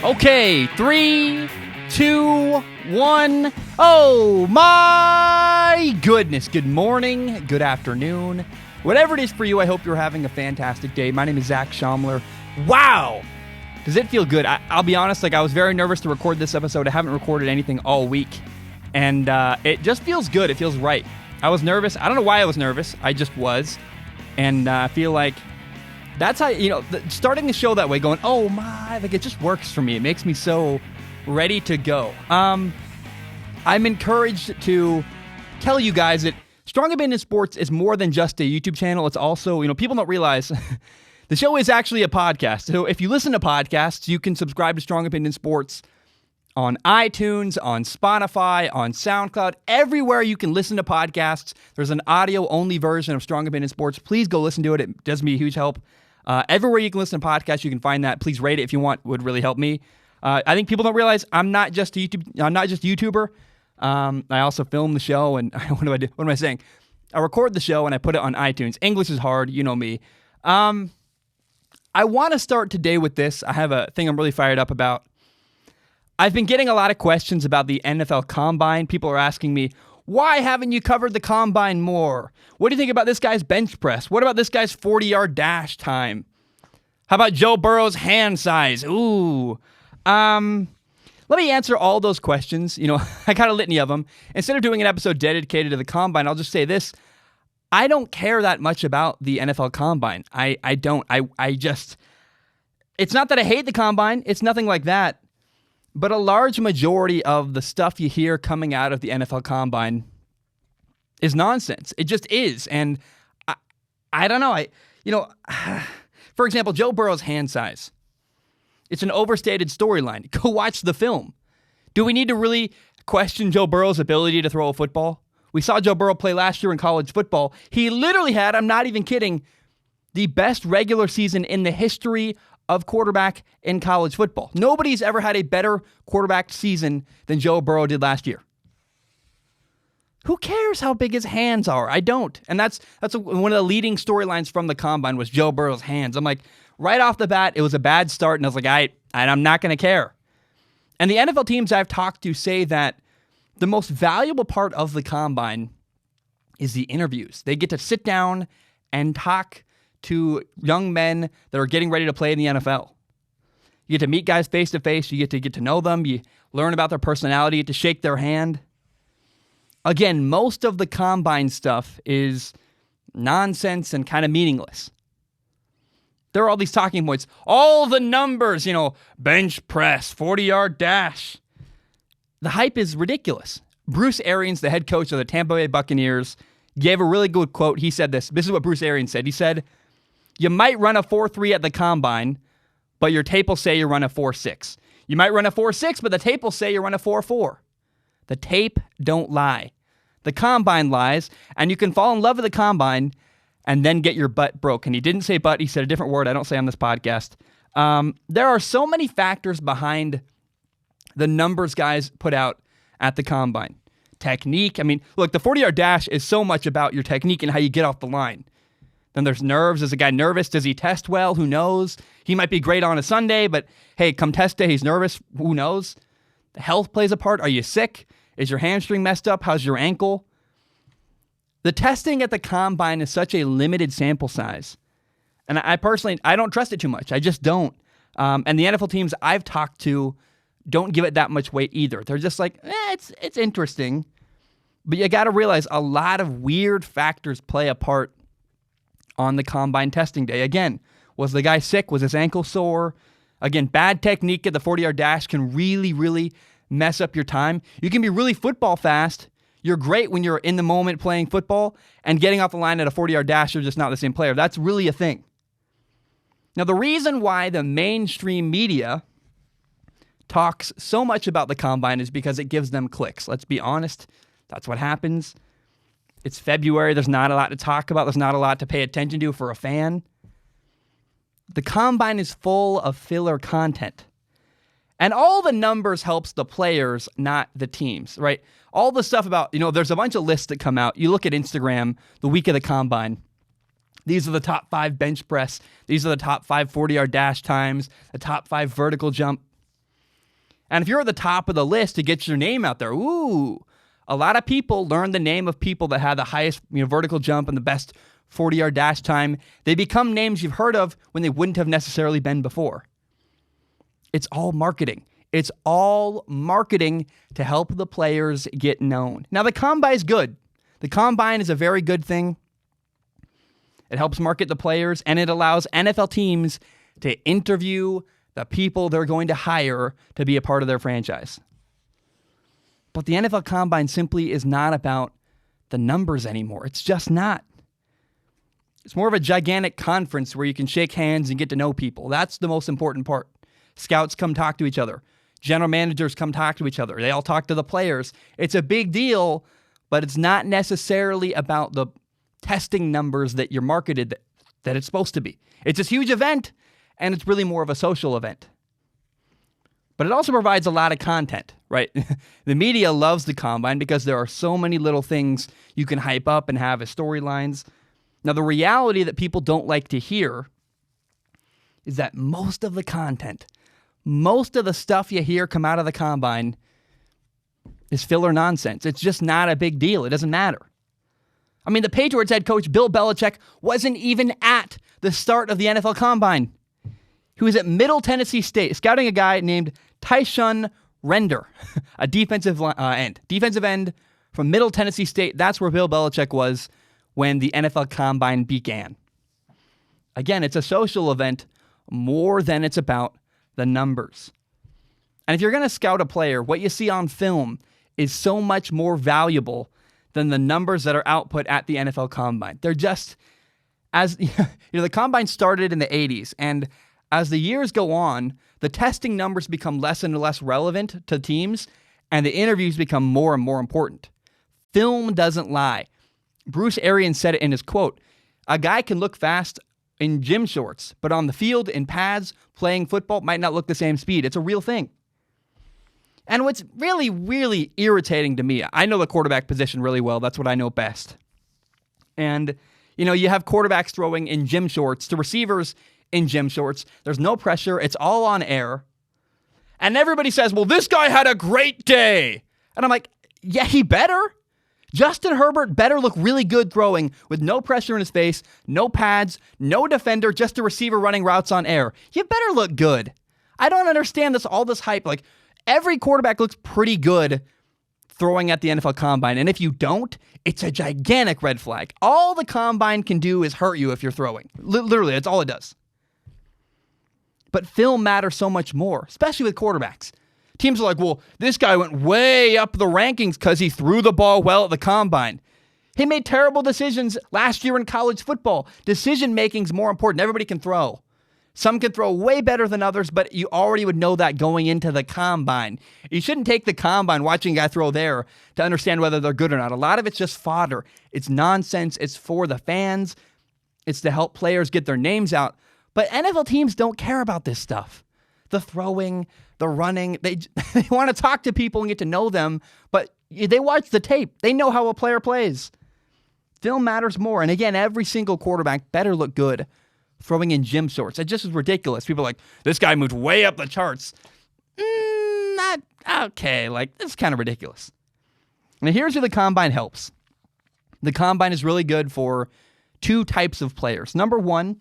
Okay, 3, 2, 1. Oh my goodness. Good morning, good afternoon. Whatever it is for you, I hope you're having a fantastic day. My name is Zach Schaumler. Wow! Does it feel good? I'll be honest, I was very nervous to record this episode. I haven't recorded anything all week. And it just feels good. It feels right. I was nervous. I don't know why I was nervous. I just was. And I feel like that's how, starting the show that way, going, oh my, it just works for me. It makes me so ready to go. I'm encouraged to tell you guys that Strong Opinion Sports is more than just a YouTube channel. It's also, people don't realize the show is actually a podcast. So if you listen to podcasts, you can subscribe to Strong Opinion Sports on iTunes, on Spotify, on SoundCloud, everywhere you can listen to podcasts. There's an audio-only version of Strong Opinion Sports. Please go listen to it. It does me a huge help. Everywhere you can listen to podcasts, you can find that. Please rate it if you want. It would really help me. I think people don't realize I'm not just a YouTuber. I also film the show, and what do I do? What am I saying? I record the show and I put it on iTunes. English is hard, you know me. I want to start today with this. I have a thing I'm really fired up about. I've been getting a lot of questions about the NFL Combine. People are asking me, why haven't you covered the Combine more? What do you think about this guy's bench press? What about this guy's 40-yard dash time? How about Joe Burrow's hand size? Ooh. Let me answer all those questions. I got a litany of them. Instead of doing an episode dedicated to the Combine, I'll just say this. I don't care that much about the NFL Combine. I don't. I just... It's not that I hate the Combine. It's nothing like that. But a large majority of the stuff you hear coming out of the NFL Combine is nonsense. It just is. And I don't know. For example, Joe Burrow's hand size. It's an overstated storyline. Go watch the film. Do we need to really question Joe Burrow's ability to throw a football? We saw Joe Burrow play last year in college football. He literally had, I'm not even kidding, the best regular season in the history of quarterback in college football. Nobody's ever had a better quarterback season than Joe Burrow did last year. Who cares how big his hands are? I don't. And that's one of the leading storylines from the Combine was Joe Burrow's hands. I'm like, right off the bat, it was a bad start, and I was like, I'm not going to care. And the NFL teams I've talked to say that the most valuable part of the Combine is the interviews. They get to sit down and talk to young men that are getting ready to play in the NFL. You get to meet guys face to face. You get to know them. You learn about their personality. You get to shake their hand. Again, most of the Combine stuff is nonsense and kind of meaningless. There are all these talking points. All the numbers, bench press, 40-yard dash. The hype is ridiculous. Bruce Arians, the head coach of the Tampa Bay Buccaneers, gave a really good quote. He said this. This is what Bruce Arians said. He said, you might run a 4.3 at the Combine, but your tape will say you run a 4.6. You might run a 4.6, but the tape will say you run a 4.4. The tape don't lie. The Combine lies, and you can fall in love with the Combine and then get your butt broke. And he didn't say butt. He said a different word I don't say on this podcast. There are so many factors behind the numbers guys put out at the Combine. Technique. Look, the 40-yard dash is so much about your technique and how you get off the line. Then there's nerves. Is a guy nervous? Does he test well? Who knows? He might be great on a Sunday, but hey, come test day, he's nervous. Who knows? The health plays a part. Are you sick? Is your hamstring messed up? How's your ankle? The testing at the Combine is such a limited sample size. And I personally, I don't trust it too much. I just don't. And the NFL teams I've talked to don't give it that much weight either. They're just like, it's interesting. But you got to realize a lot of weird factors play a part on the Combine testing day. Again, was the guy sick? Was his ankle sore? Again, bad technique at the 40-yard dash can really, really mess up your time. You can be really football fast. You're great when you're in the moment playing football, and getting off the line at a 40-yard dash, you're just not the same player. That's really a thing. Now, the reason why the mainstream media talks so much about the Combine is because it gives them clicks. Let's be honest. That's what happens. It's February. There's not a lot to talk about. There's not a lot to pay attention to for a fan. The Combine is full of filler content. And all the numbers helps the players, not the teams, right? All the stuff about, there's a bunch of lists that come out. You look at Instagram the week of the Combine. These are the top 5 bench press. These are the top 5 40-yard dash times, the top 5 vertical jump. And if you're at the top of the list, to get your name out there. Ooh, a lot of people learn the name of people that had the highest vertical jump and the best 40-yard dash time. They become names you've heard of when they wouldn't have necessarily been before. It's all marketing. It's all marketing to help the players get known. Now, the combine is good. The combine is a very good thing. It helps market the players, and it allows NFL teams to interview the people they're going to hire to be a part of their franchise. But the NFL Combine simply is not about the numbers anymore. It's just not. It's more of a gigantic conference where you can shake hands and get to know people. That's the most important part. Scouts come talk to each other. General managers come talk to each other. They all talk to the players. It's a big deal, but it's not necessarily about the testing numbers that you're marketed that it's supposed to be. It's this huge event, and it's really more of a social event. But it also provides a lot of content, right? The media loves the combine because there are so many little things you can hype up and have as storylines. Now, the reality that people don't like to hear is that most of the content, most of the stuff you hear come out of the combine is filler nonsense. It's just not a big deal. It doesn't matter. I mean, the Patriots head coach, Bill Belichick, wasn't even at the start of the NFL Combine. He was at Middle Tennessee State scouting a guy named Tyshun Render, a defensive end from Middle Tennessee State. That's where Bill Belichick was when the NFL Combine began. Again, it's a social event more than it's about the numbers. And if you're going to scout a player, what you see on film is so much more valuable than the numbers that are output at the NFL Combine. They're just, as the Combine started in the 80s, and as the years go on, the testing numbers become less and less relevant to teams, and the interviews become more and more important. Film doesn't lie. Bruce Arians said it in his quote, "A guy can look fast in gym shorts, but on the field, in pads, playing football, might not look the same speed." It's a real thing. And what's really, really irritating to me, I know the quarterback position really well. That's what I know best. And, you have quarterbacks throwing in gym shorts to receivers in gym shorts. There's no pressure. It's all on air. And everybody says, well, this guy had a great day. And I'm like, yeah, he better. Justin Herbert better look really good throwing with no pressure in his face, no pads, no defender, just a receiver running routes on air. You better look good. I don't understand all this hype. Like, every quarterback looks pretty good throwing at the NFL Combine. And if you don't, it's a gigantic red flag. All the Combine can do is hurt you if you're throwing. Literally, that's all it does. But film matters so much more, especially with quarterbacks. Teams are like, well, this guy went way up the rankings because he threw the ball well at the Combine. He made terrible decisions last year in college football. Decision-making's more important. Everybody can throw. Some can throw way better than others, but you already would know that going into the Combine. You shouldn't take the Combine, watching a guy throw there, to understand whether they're good or not. A lot of it's just fodder. It's nonsense. It's for the fans. It's to help players get their names out. But NFL teams don't care about this stuff. The throwing, the running, they want to talk to people and get to know them, but they watch the tape. They know how a player plays. Film matters more. And again, every single quarterback better look good throwing in gym shorts. It just is ridiculous. People are like, this guy moved way up the charts. Not okay. Like, this is kind of ridiculous. And here's where the Combine helps. The Combine is really good for two types of players. Number one,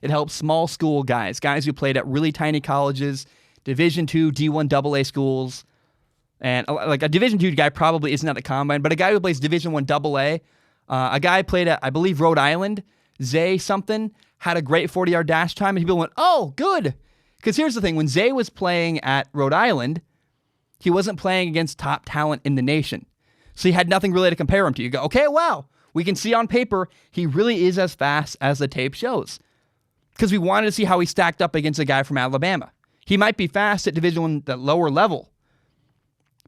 it helps small school guys who played at really tiny colleges, Division II, D1 AA schools. And like a Division II guy probably isn't at the Combine, but a guy who plays Division I AA, a guy played at, I believe, Rhode Island, Zay something, had a great 40-yard dash time, and people went, oh, good. Because here's the thing. When Zay was playing at Rhode Island, he wasn't playing against top talent in the nation. So he had nothing really to compare him to. You go, okay, wow. We can see on paper he really is as fast as the tape shows. Because we wanted to see how he stacked up against a guy from Alabama. He might be fast at Division I, the lower level.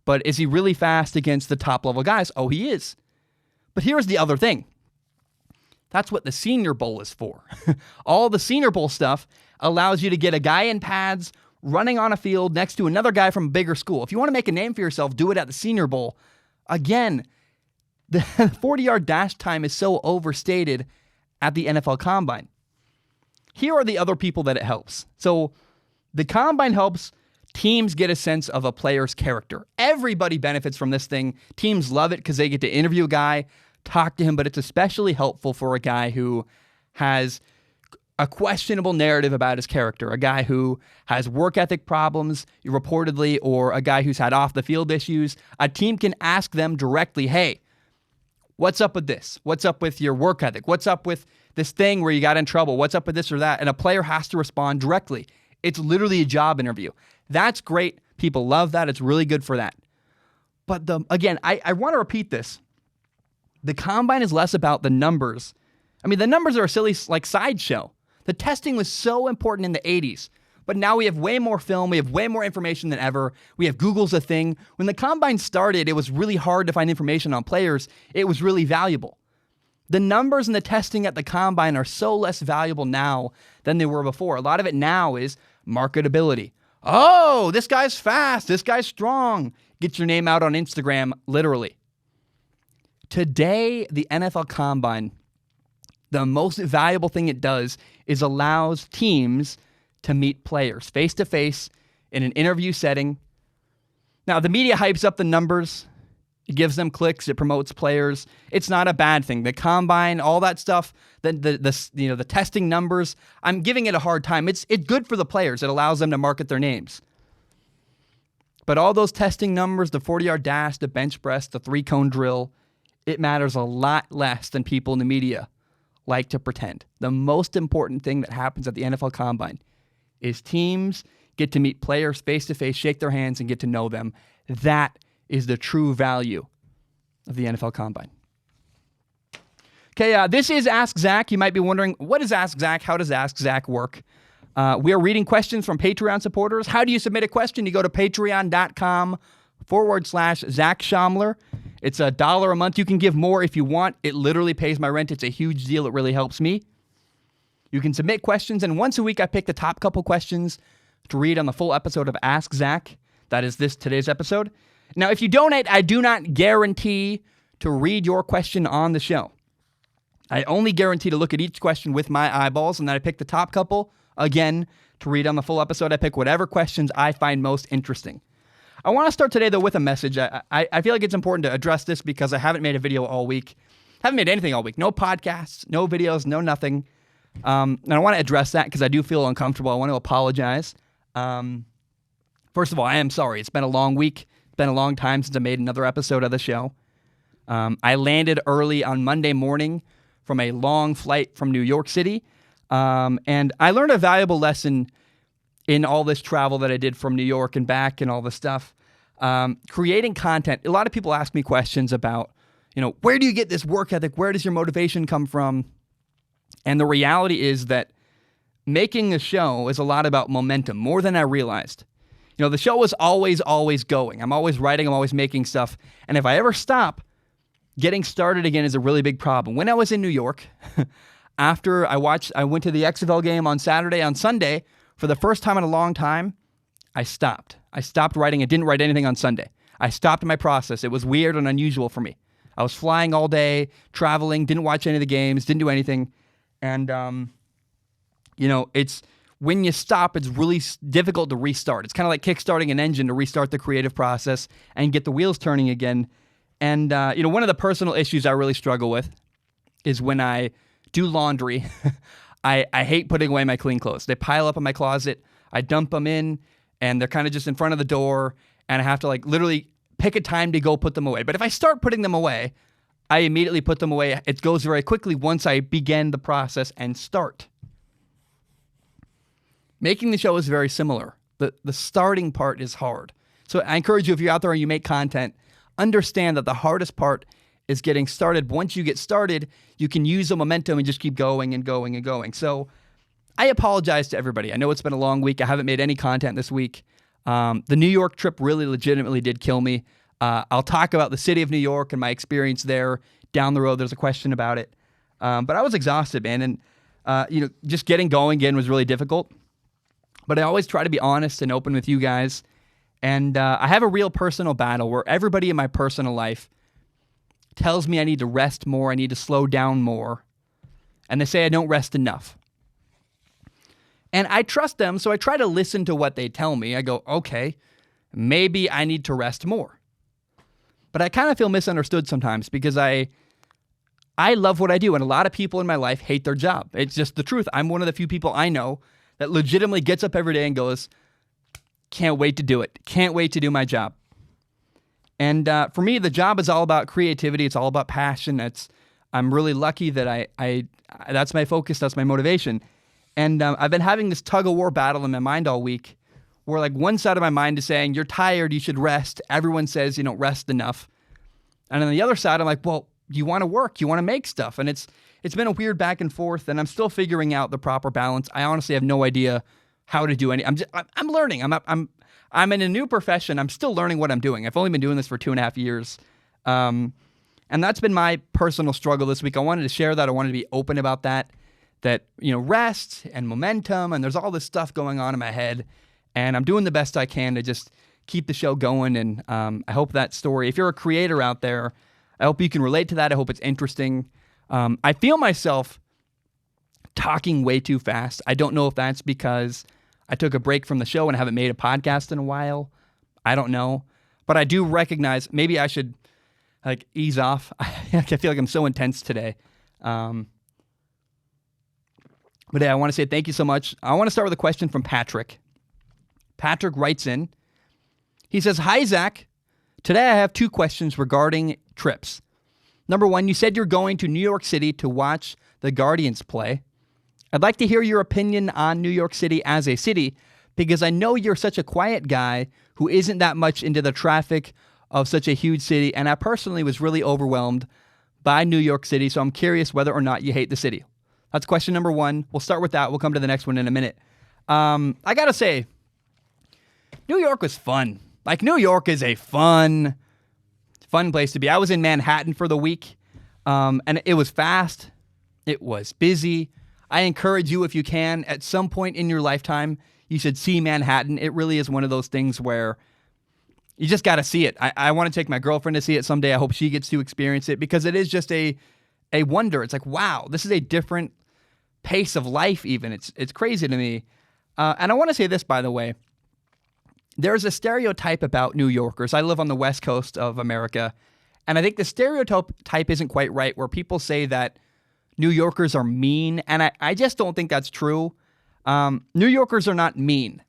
But is he really fast against the top-level guys? Oh, he is. But here's the other thing. That's what the Senior Bowl is for. All the Senior Bowl stuff allows you to get a guy in pads running on a field next to another guy from a bigger school. If you want to make a name for yourself, do it at the Senior Bowl. Again, the 40-yard dash time is so overstated at the NFL Combine. Here are the other people that it helps. So the Combine helps teams get a sense of a player's character. Everybody benefits from this thing. Teams love it because they get to interview a guy, talk to him, but it's especially helpful for a guy who has a questionable narrative about his character, a guy who has work ethic problems, reportedly, or a guy who's had off the field issues. A team can ask them directly, hey, what's up with this? What's up with your work ethic? What's up with this thing where you got in trouble? What's up with this or that? And a player has to respond directly. It's literally a job interview. That's great. People love that. It's really good for that. But again, I want to repeat this. The combine is less about the numbers. I mean, the numbers are a silly sideshow. The testing was so important in the 80s, but now we have way more film. We have way more information than ever. We have Google's a thing. When the combine started, it was really hard to find information on players. It was really valuable. The numbers and the testing at the combine are so less valuable now than they were before. A lot of it now is marketability. Oh, this guy's fast. This guy's strong. Get your name out on Instagram, literally. Today, the NFL Combine, the most valuable thing it does is allows teams to meet players face-to-face in an interview setting. Now, the media hypes up the numbers. It gives them clicks. It promotes players. It's not a bad thing. The combine, all that stuff, the testing numbers, I'm giving it a hard time. It's good for the players. It allows them to market their names. But all those testing numbers, the 40-yard dash, the bench press, the 3-cone drill, it matters a lot less than people in the media like to pretend. The most important thing that happens at the NFL Combine is teams get to meet players face-to-face, shake their hands, and get to know them. That is the true value of the NFL Combine. Okay, this is Ask Zach. You might be wondering, what is Ask Zach? How does Ask Zach work? We are reading questions from Patreon supporters. How do you submit a question? You go to patreon.com/Zach Schaumler. It's $1 a month. You can give more if you want. It literally pays my rent. It's a huge deal. It really helps me. You can submit questions, and once a week I pick the top couple questions to read on the full episode of Ask Zach. That is today's episode. Now, if you donate, I do not guarantee to read your question on the show. I only guarantee to look at each question with my eyeballs, and then I pick the top couple, again, to read on the full episode. I pick whatever questions I find most interesting. I want to start today, though, with a message. I feel like it's important to address this because I haven't made a video all week. Haven't made anything all week. No podcasts, no videos, no nothing. And I want to address that because I do feel uncomfortable. I want to apologize. First of all, I am sorry. It's been a long week. It's been a long time since I made another episode of the show. I landed early on Monday morning from a long flight from New York City. And I learned a valuable lesson in all this travel that I did from New York and back and all this stuff. Creating content. A lot of people ask me questions about, where do you get this work ethic? Where does your motivation come from? And the reality is that making a show is a lot about momentum, more than I realized. The show is always going. I'm always writing. I'm always making stuff. And if I ever stop, getting started again is a really big problem. When I was in New York, after I went to the XFL game on Saturday, on Sunday, for the first time in a long time, I stopped. I stopped writing. I didn't write anything on Sunday. I stopped my process. It was weird and unusual for me. I was flying all day, traveling, didn't watch any of the games, didn't do anything. And, it's when you stop, it's really difficult to restart. It's kind of like kickstarting an engine to restart the creative process and get the wheels turning again. And, one of the personal issues I really struggle with is when I do laundry. I hate putting away my clean clothes. They pile up in my closet. I dump them in, and they're kind of just in front of the door, and I have to literally pick a time to go put them away. But if I start putting them away, I immediately put them away. It goes very quickly once I begin the process and start. Making the show is very similar. The starting part is hard. So I encourage you, if you're out there and you make content, understand that the hardest part is getting started. Once you get started, you can use the momentum and just keep going and going and going. So I apologize to everybody. I know it's been a long week. I haven't made any content this week. The New York trip really legitimately did kill me. I'll talk about the city of New York and my experience there. Down the road, there's a question about it. But I was exhausted, man. And, just getting going again was really difficult. But I always try to be honest and open with you guys. And I have a real personal battle where everybody in my personal life tells me I need to rest more, I need to slow down more, and they say I don't rest enough. And I trust them, so I try to listen to what they tell me. I go, okay, maybe I need to rest more. But I kind of feel misunderstood sometimes because I love what I do, and a lot of people in my life hate their job. It's just the truth. I'm one of the few people I know that legitimately gets up every day and goes, can't wait to do it. Can't wait to do my job. And for me, the job is all about creativity. It's all about passion. I'm really lucky that I that's my focus. That's my motivation. And I've been having this tug-of-war battle in my mind all week where like one side of my mind is saying, you're tired, you should rest. Everyone says you don't rest enough. And on the other side, I'm like, well, you want to work, you want to make stuff. And it's been a weird back and forth, and I'm still figuring out the proper balance. I honestly have no idea how to do any. I'm learning. I'm in a new profession. I'm still learning what I'm doing. I've only been doing this for 2.5 years. And that's been my personal struggle this week. I wanted to share that. I wanted to be open about that, rest and momentum, and there's all this stuff going on in my head. And I'm doing the best I can to just keep the show going. And I hope that story, if you're a creator out there, I hope you can relate to that. I hope it's interesting. I feel myself talking way too fast. I don't know if that's because I took a break from the show and haven't made a podcast in a while. I don't know. But I do recognize maybe I should ease off. I feel like I'm so intense today. But hey, I want to say thank you so much. I want to start with a question from Patrick. Patrick writes in. He says, "Hi, Zach. Today I have 2 questions regarding trips. Number 1, you said you're going to New York City to watch the Guardians play. I'd like to hear your opinion on New York City as a city because I know you're such a quiet guy who isn't that much into the traffic of such a huge city, and I personally was really overwhelmed by New York City, so I'm curious whether or not you hate the city." That's question number 1. We'll start with that. We'll come to the next one in a minute. I got to say, New York was fun. New York is a fun place to be. I was in Manhattan for the week, and it was fast. It was busy. I encourage you, if you can, at some point in your lifetime, you should see Manhattan. It really is one of those things where you just got to see it. I want to take my girlfriend to see it someday. I hope she gets to experience it because it is just a wonder. It's like, wow, this is a different pace of life even. It's crazy to me. And I want to say this, by the way. There's a stereotype about New Yorkers. I live on the West Coast of America, and I think the stereotype isn't quite right, where people say that New Yorkers are mean, and I just don't think that's true. New Yorkers are not mean.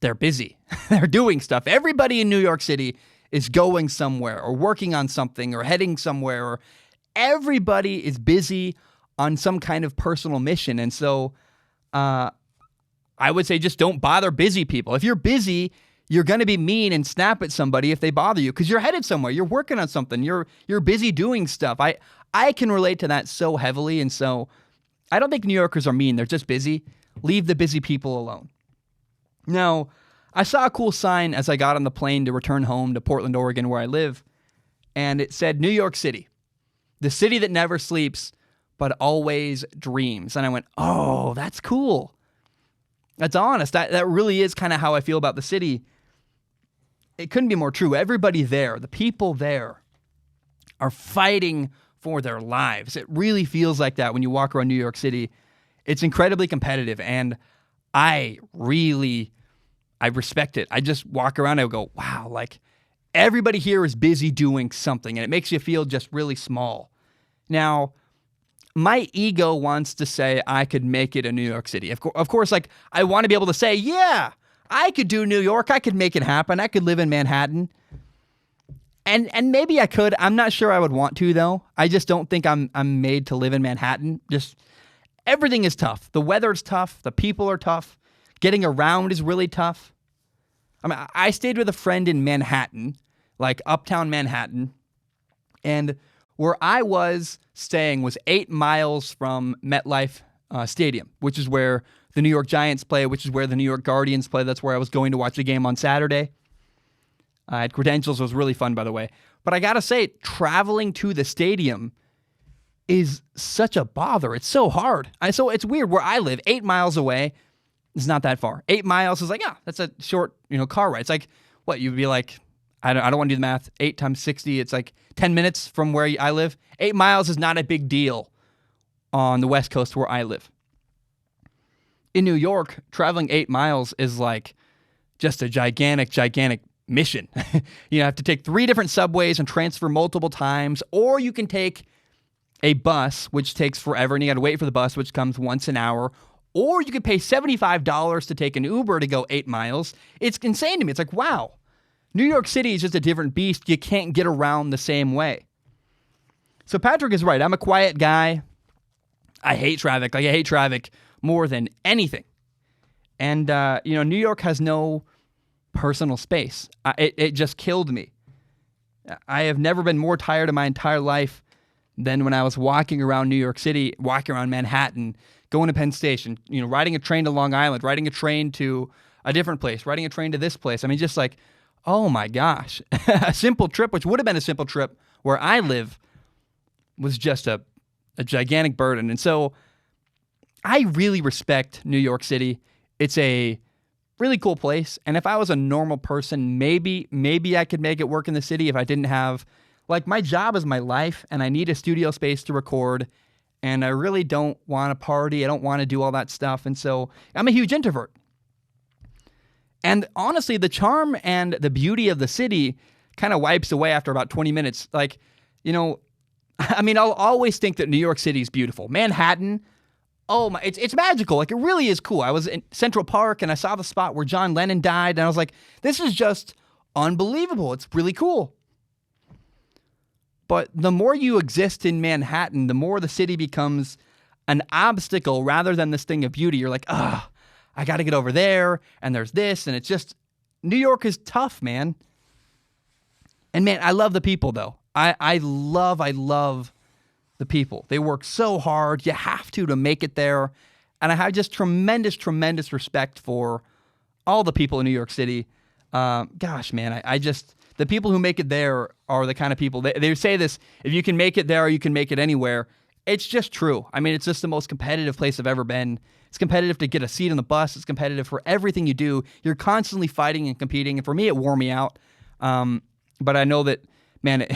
They're busy. They're doing stuff. Everybody in New York City is going somewhere or working on something or heading somewhere, or everybody is busy on some kind of personal mission. And so I would say just don't bother busy people. If you're busy, you're going to be mean and snap at somebody if they bother you because you're headed somewhere. You're working on something. You're busy doing stuff. I can relate to that so heavily, and so I don't think New Yorkers are mean. They're just busy. Leave the busy people alone. Now, I saw a cool sign as I got on the plane to return home to Portland, Oregon, where I live, and it said, "New York City, the city that never sleeps but always dreams." And I went, oh, that's cool. That's honest. That really is kind of how I feel about the city. It couldn't be more true. Everybody there, the people there, are fighting for their lives. It really feels like that when you walk around New York City. It's incredibly competitive, and I respect it. I just walk around and I go, wow, everybody here is busy doing something, and it makes you feel just really small. Now, my ego wants to say I could make it in New York City. Of course, I want to be able to say, yeah, I could do New York. I could make it happen. I could live in Manhattan. And maybe I could. I'm not sure I would want to, though. I just don't think I'm made to live in Manhattan. Just everything is tough. The weather's tough. The people are tough. Getting around is really tough. I mean, I stayed with a friend in Manhattan, uptown Manhattan, and where I was staying was 8 miles from MetLife Stadium, which is where the New York Giants play, which is where the New York Guardians play. That's where I was going to watch the game on Saturday. I had credentials. It was really fun, by the way. But I got to say, traveling to the stadium is such a bother. It's so hard. So it's weird. Where I live, 8 miles away, is not that far. 8 miles is that's a short, car ride. It's what, you'd be I don't want to do the math. 8 times 60, it's 10 minutes from where I live. 8 miles is not a big deal on the West Coast where I live. in New York, traveling 8 miles is like just a gigantic mission. You have to take 3 different subways and transfer multiple times, or you can take a bus, which takes forever, and you got to wait for the bus, which comes once an hour, or you could pay $75 to take an Uber to go 8 miles. It's insane to me. It's like, wow, New York City is just a different beast. You can't get around the same way. So Patrick is right. I'm a quiet guy. I hate traffic. Like, I hate traffic more than anything. And, New York has no personal space. It just killed me. I have never been more tired in my entire life than when I was walking around New York City, walking around Manhattan, going to Penn Station, riding a train to Long Island, riding a train to a different place, riding a train to this place. I mean, just like, oh my gosh. A simple trip, which would have been a simple trip where I live, was just a gigantic burden. And so I really respect New York City. It's a really cool place. And if I was a normal person, maybe I could make it work in the city if I didn't have, like, my job is my life and I need a studio space to record. And I really don't want to party. I don't want to do all that stuff. And so I'm a huge introvert. And honestly, the charm and the beauty of the city kind of wipes away after about 20 minutes. Like, I'll always think that New York City is beautiful. Manhattan, oh my, it's magical. Like, it really is cool. I was in Central Park and I saw the spot where John Lennon died, and I was like, this is just unbelievable. It's really cool. But the more you exist in Manhattan, the more the city becomes an obstacle rather than this thing of beauty. You're like, I got to get over there, and there's this, and it's just, New York is tough, man. And man, I love the people, though. I love the people. They work so hard. You have to make it there. And I have just tremendous respect for all the people in New York City. Gosh, man, the people who make it there are the kind of people, they say this, if you can make it there, you can make it anywhere. It's just true. I mean, it's just the most competitive place I've ever been. It's competitive to get a seat on the bus. It's competitive for everything you do. You're constantly fighting and competing. And for me, it wore me out. But I know that, man,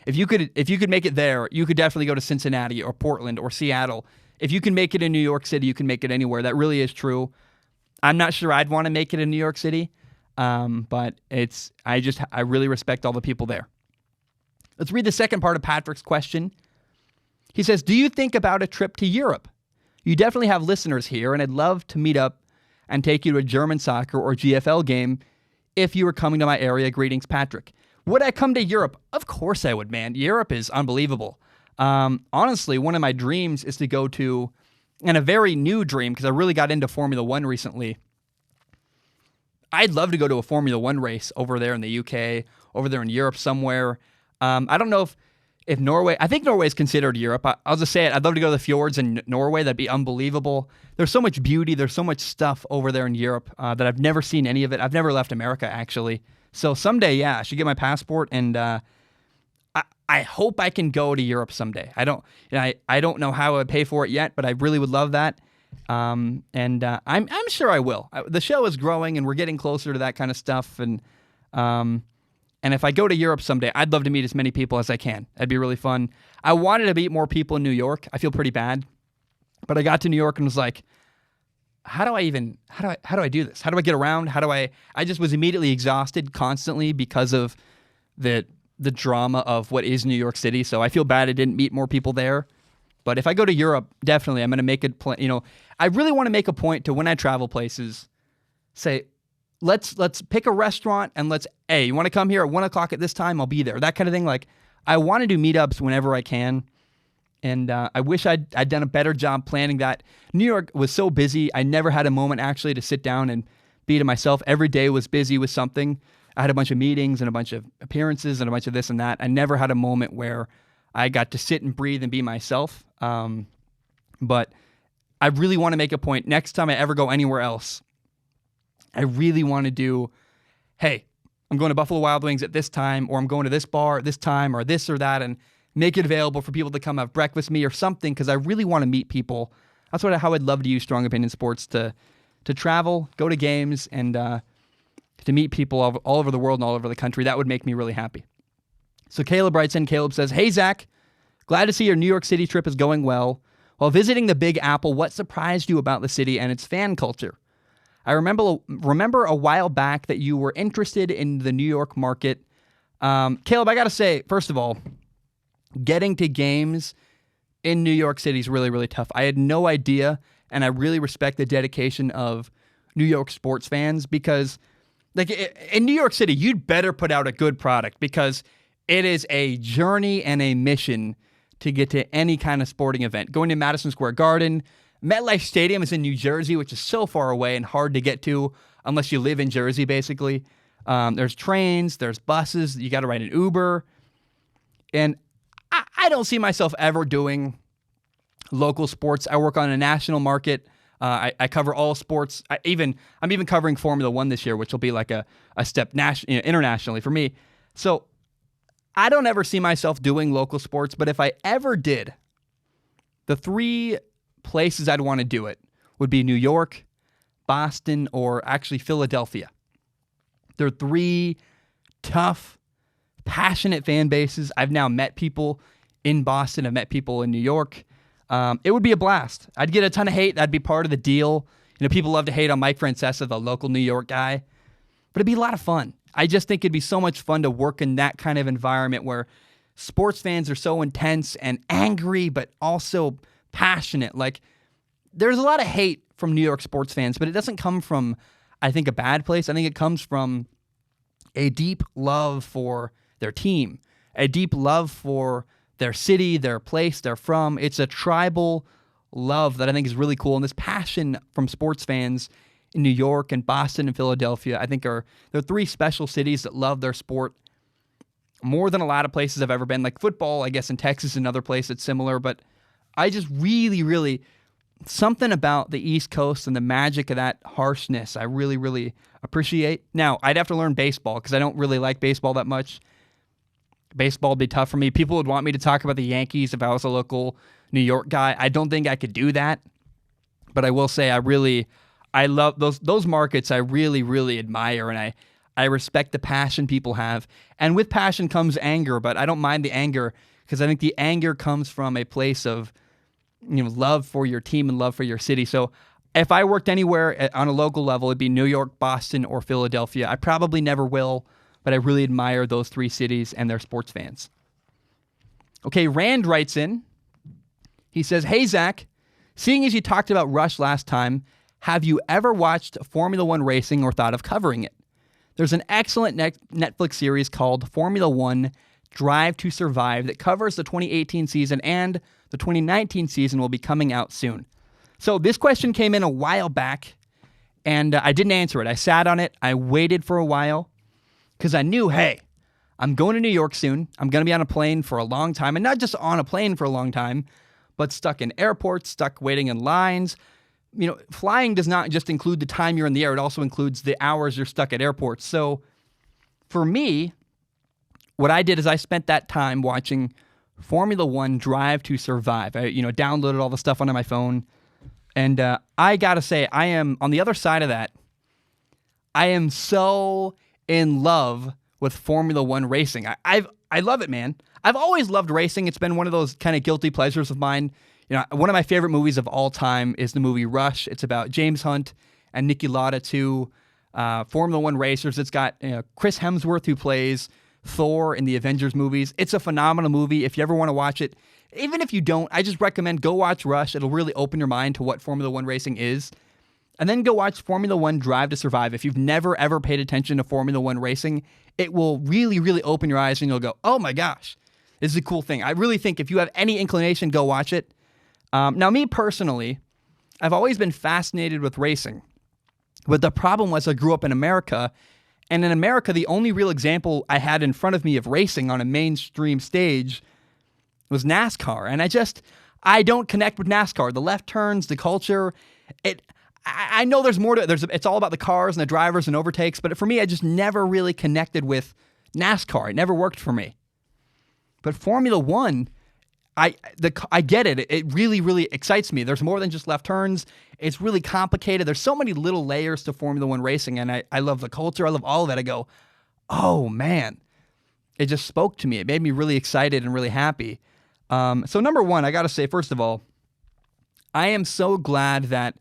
if you could make it there, you could definitely go to Cincinnati or Portland or Seattle. If you can make it in New York City, you can make it anywhere. That really is true. I'm not sure I'd want to make it in New York City, but I really respect all the people there. Let's read the second part of Patrick's question. He says, do you think about a trip to Europe? You definitely have listeners here, and I'd love to meet up and take you to a German soccer or GFL game if you were coming to my area. Greetings, Patrick. Would I come to Europe? Of course I would, man. Europe is unbelievable. Honestly, one of my dreams is to go to, and a very new dream, because I really got into Formula One recently. I'd love to go to a Formula One race over there in the UK, over there in Europe somewhere. I don't know if Norway, I think Norway is considered Europe. I'll just say it. I'd love to go to the fjords in Norway. That'd be unbelievable. There's so much beauty. There's so much stuff over there in Europe that I've never seen any of it. I've never left America, actually. So someday, yeah, I should get my passport, and I hope I can go to Europe someday. I don't know how I would pay for it yet, but I really would love that. I'm sure I will. The show is growing, and we're getting closer to that kind of stuff. And if I go to Europe someday, I'd love to meet as many people as I can. That'd be really fun. I wanted to meet more people in New York. I feel pretty bad, but I got to New York and was like, how do I do this? How do I get around? I just was immediately exhausted constantly because of the drama of what is New York City. So I feel bad I didn't meet more people there. But if I go to Europe, definitely I'm going to make it, I really want to make a point to, when I travel places, say, let's pick a restaurant and hey, you want to come here at 1:00 at this time? I'll be there. That kind of thing. Like, I want to do meetups whenever I can. And I wish I'd done a better job planning that. New York was so busy. I never had a moment actually to sit down and be to myself. Every day was busy with something. I had a bunch of meetings and a bunch of appearances and a bunch of this and that. I never had a moment where I got to sit and breathe and be myself. But I really want to make a point next time I ever go anywhere else. I really want to do, hey, I'm going to Buffalo Wild Wings at this time, or I'm going to this bar at this time, or this or that, and make it available for people to come have breakfast with me or something, because I really want to meet people. That's how I'd love to use Strong Opinion Sports, to travel, go to games, and to meet people all over the world and all over the country. That would make me really happy. So Caleb writes in. Caleb says, hey, Zach, glad to see your New York City trip is going well. While visiting the Big Apple, what surprised you about the city and its fan culture? I remember a while back that you were interested in the New York market. Caleb, I got to say, first of all, getting to games in New York City is really, really tough. I had no idea, and I really respect the dedication of New York sports fans because, like, in New York City, you'd better put out a good product because it is a journey and a mission to get to any kind of sporting event. Going to Madison Square Garden, MetLife Stadium is in New Jersey, which is so far away and hard to get to unless you live in Jersey, basically. There's trains, there's buses, you got to ride an Uber. And I don't see myself ever doing local sports. I work on a national market. I cover all sports. I'm even covering Formula One this year, which will be like a step internationally for me. So I don't ever see myself doing local sports, but if I ever did, the three places I'd want to do it would be New York, Boston, or actually Philadelphia. They're three tough, passionate fan bases. I've now met people in Boston. I've met people in New York. It would be a blast. I'd get a ton of hate. That'd be part of the deal. People love to hate on Mike Francesa, the local New York guy. But it'd be a lot of fun. I just think it'd be so much fun to work in that kind of environment where sports fans are so intense and angry, but also passionate. Like, there's a lot of hate from New York sports fans, but it doesn't come from, I think, a bad place. I think it comes from a deep love for their team, a deep love for their city, their place they're from. It's a tribal love that I think is really cool. And this passion from sports fans in New York and Boston and Philadelphia, I think they're three special cities that love their sport more than a lot of places I've ever been. Like football, I guess in Texas is another place that's similar, but I just really, really, something about the East Coast and the magic of that harshness I really, really appreciate. Now, I'd have to learn baseball because I don't really like baseball that much. Baseball would be tough for me. People would want me to talk about the Yankees if I was a local New York guy. I don't think I could do that, but I will say I love those markets. I really, really admire, and I respect the passion people have. And with passion comes anger, but I don't mind the anger because I think the anger comes from a place of love for your team and love for your city. So if I worked anywhere on a local level, it'd be New York, Boston, or Philadelphia. I probably never will, but I really admire those three cities and their sports fans. Okay, Rand writes in. He says, "Hey, Zach, seeing as you talked about Rush last time, have you ever watched Formula One racing or thought of covering it? There's an excellent Netflix series called Formula One Drive to Survive that covers the 2018 season, and the 2019 season will be coming out soon." So this question came in a while back, and I didn't answer it. I sat on it. I waited for a while because I knew, hey, I'm going to New York soon. I'm going to be on a plane for a long time, and not just on a plane for a long time, but stuck in airports, stuck waiting in lines. Flying does not just include the time you're in the air. It also includes the hours you're stuck at airports. So for me, what I did is I spent that time watching Formula One Drive to Survive. I, downloaded all the stuff onto my phone. And I got to say, I am, on the other side of that, I am so in love with Formula One racing. I love it, man. I've always loved racing. It's been one of those kind of guilty pleasures of mine. One of my favorite movies of all time is the movie Rush. It's about James Hunt and Niki Lauda, two Formula One racers. It's got Chris Hemsworth, who plays Thor in the Avengers movies. It's a phenomenal movie. If you ever want to watch it, even if you don't, I just recommend go watch Rush. It'll really open your mind to what Formula One racing is. And then go watch Formula One Drive to Survive. If you've never, ever paid attention to Formula One racing, it will really, really open your eyes and you'll go, oh my gosh, this is a cool thing. I really think if you have any inclination, go watch it. Now, me personally, I've always been fascinated with racing. But the problem was I grew up in America, and in America, the only real example I had in front of me of racing on a mainstream stage was NASCAR. And I don't connect with NASCAR. The left turns, the culture, I know there's more to it. It's all about the cars and the drivers and overtakes, but for me, I just never really connected with NASCAR. It never worked for me. But Formula One, I get it. It really, really excites me. There's more than just left turns. It's really complicated. There's so many little layers to Formula One racing, and I love the culture. I love all of it. I go, oh, man. It just spoke to me. It made me really excited and really happy. So number one, I got to say, first of all, I am so glad that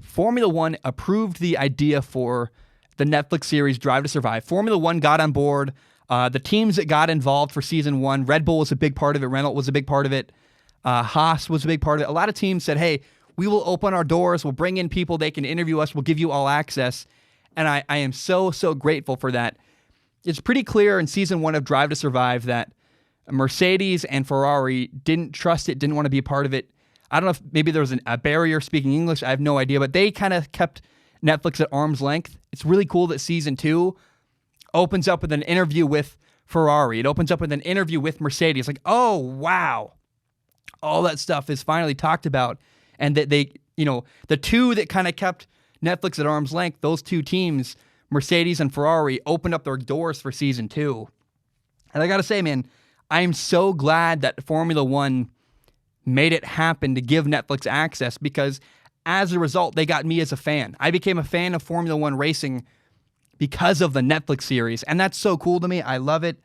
Formula One approved the idea for the Netflix series Drive to Survive. Formula One got on board. The teams that got involved for season 1, Red Bull was a big part of it. Renault was a big part of it. Haas was a big part of it. A lot of teams said, hey, we will open our doors. We'll bring in people. They can interview us. We'll give you all access. And I am so, so grateful for that. It's pretty clear in season 1 of Drive to Survive that Mercedes and Ferrari didn't trust it, didn't want to be a part of it. I don't know if maybe there was a barrier speaking English. I have no idea. But they kind of kept Netflix at arm's length. It's really cool that season 2 opens up with an interview with Ferrari. It opens up with an interview with Mercedes. Like, oh, wow. All that stuff is finally talked about. And that they, the two that kind of kept Netflix at arm's length, those two teams, Mercedes and Ferrari, opened up their doors for season 2. And I got to say, man, I'm so glad that Formula One made it happen to give Netflix access, because as a result, they got me as a fan. I became a fan of Formula One racing because of the Netflix series, and that's so cool to me. I love it.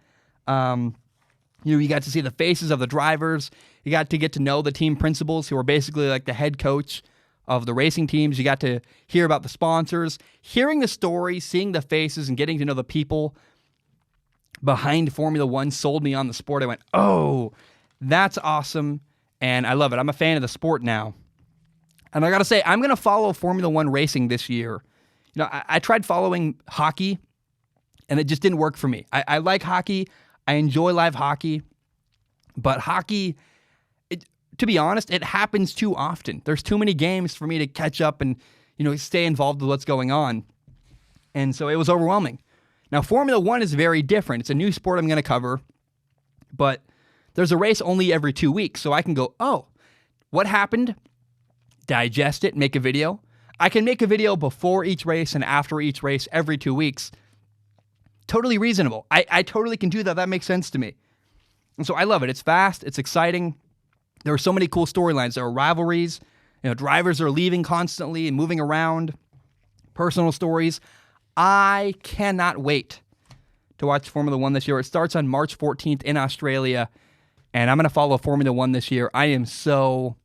You got to see the faces of the drivers. You got to get to know the team principals, who are basically like the head coach of the racing teams. You got to hear about the sponsors, hearing the story, seeing the faces, and getting to know the people behind Formula One sold me on the sport. I went, oh, that's awesome, and I love it. I'm a fan of the sport now. And I got to say, I'm going to follow Formula One racing this year. I tried following hockey, and it just didn't work for me. I like hockey. I enjoy live hockey. But hockey, to be honest, it happens too often. There's too many games for me to catch up and, stay involved with what's going on. And so it was overwhelming. Now, Formula One is very different. It's a new sport I'm going to cover. But there's a race only every 2 weeks. So I can go, oh, what happened? Digest it, make a video. I can make a video before each race and after each race every 2 weeks. Totally reasonable. I totally can do that. That makes sense to me. And so I love it. It's fast. It's exciting. There are so many cool storylines. There are rivalries. Drivers are leaving constantly and moving around. Personal stories. I cannot wait to watch Formula One this year. It starts on March 14th in Australia, and I'm going to follow Formula One this year. I am so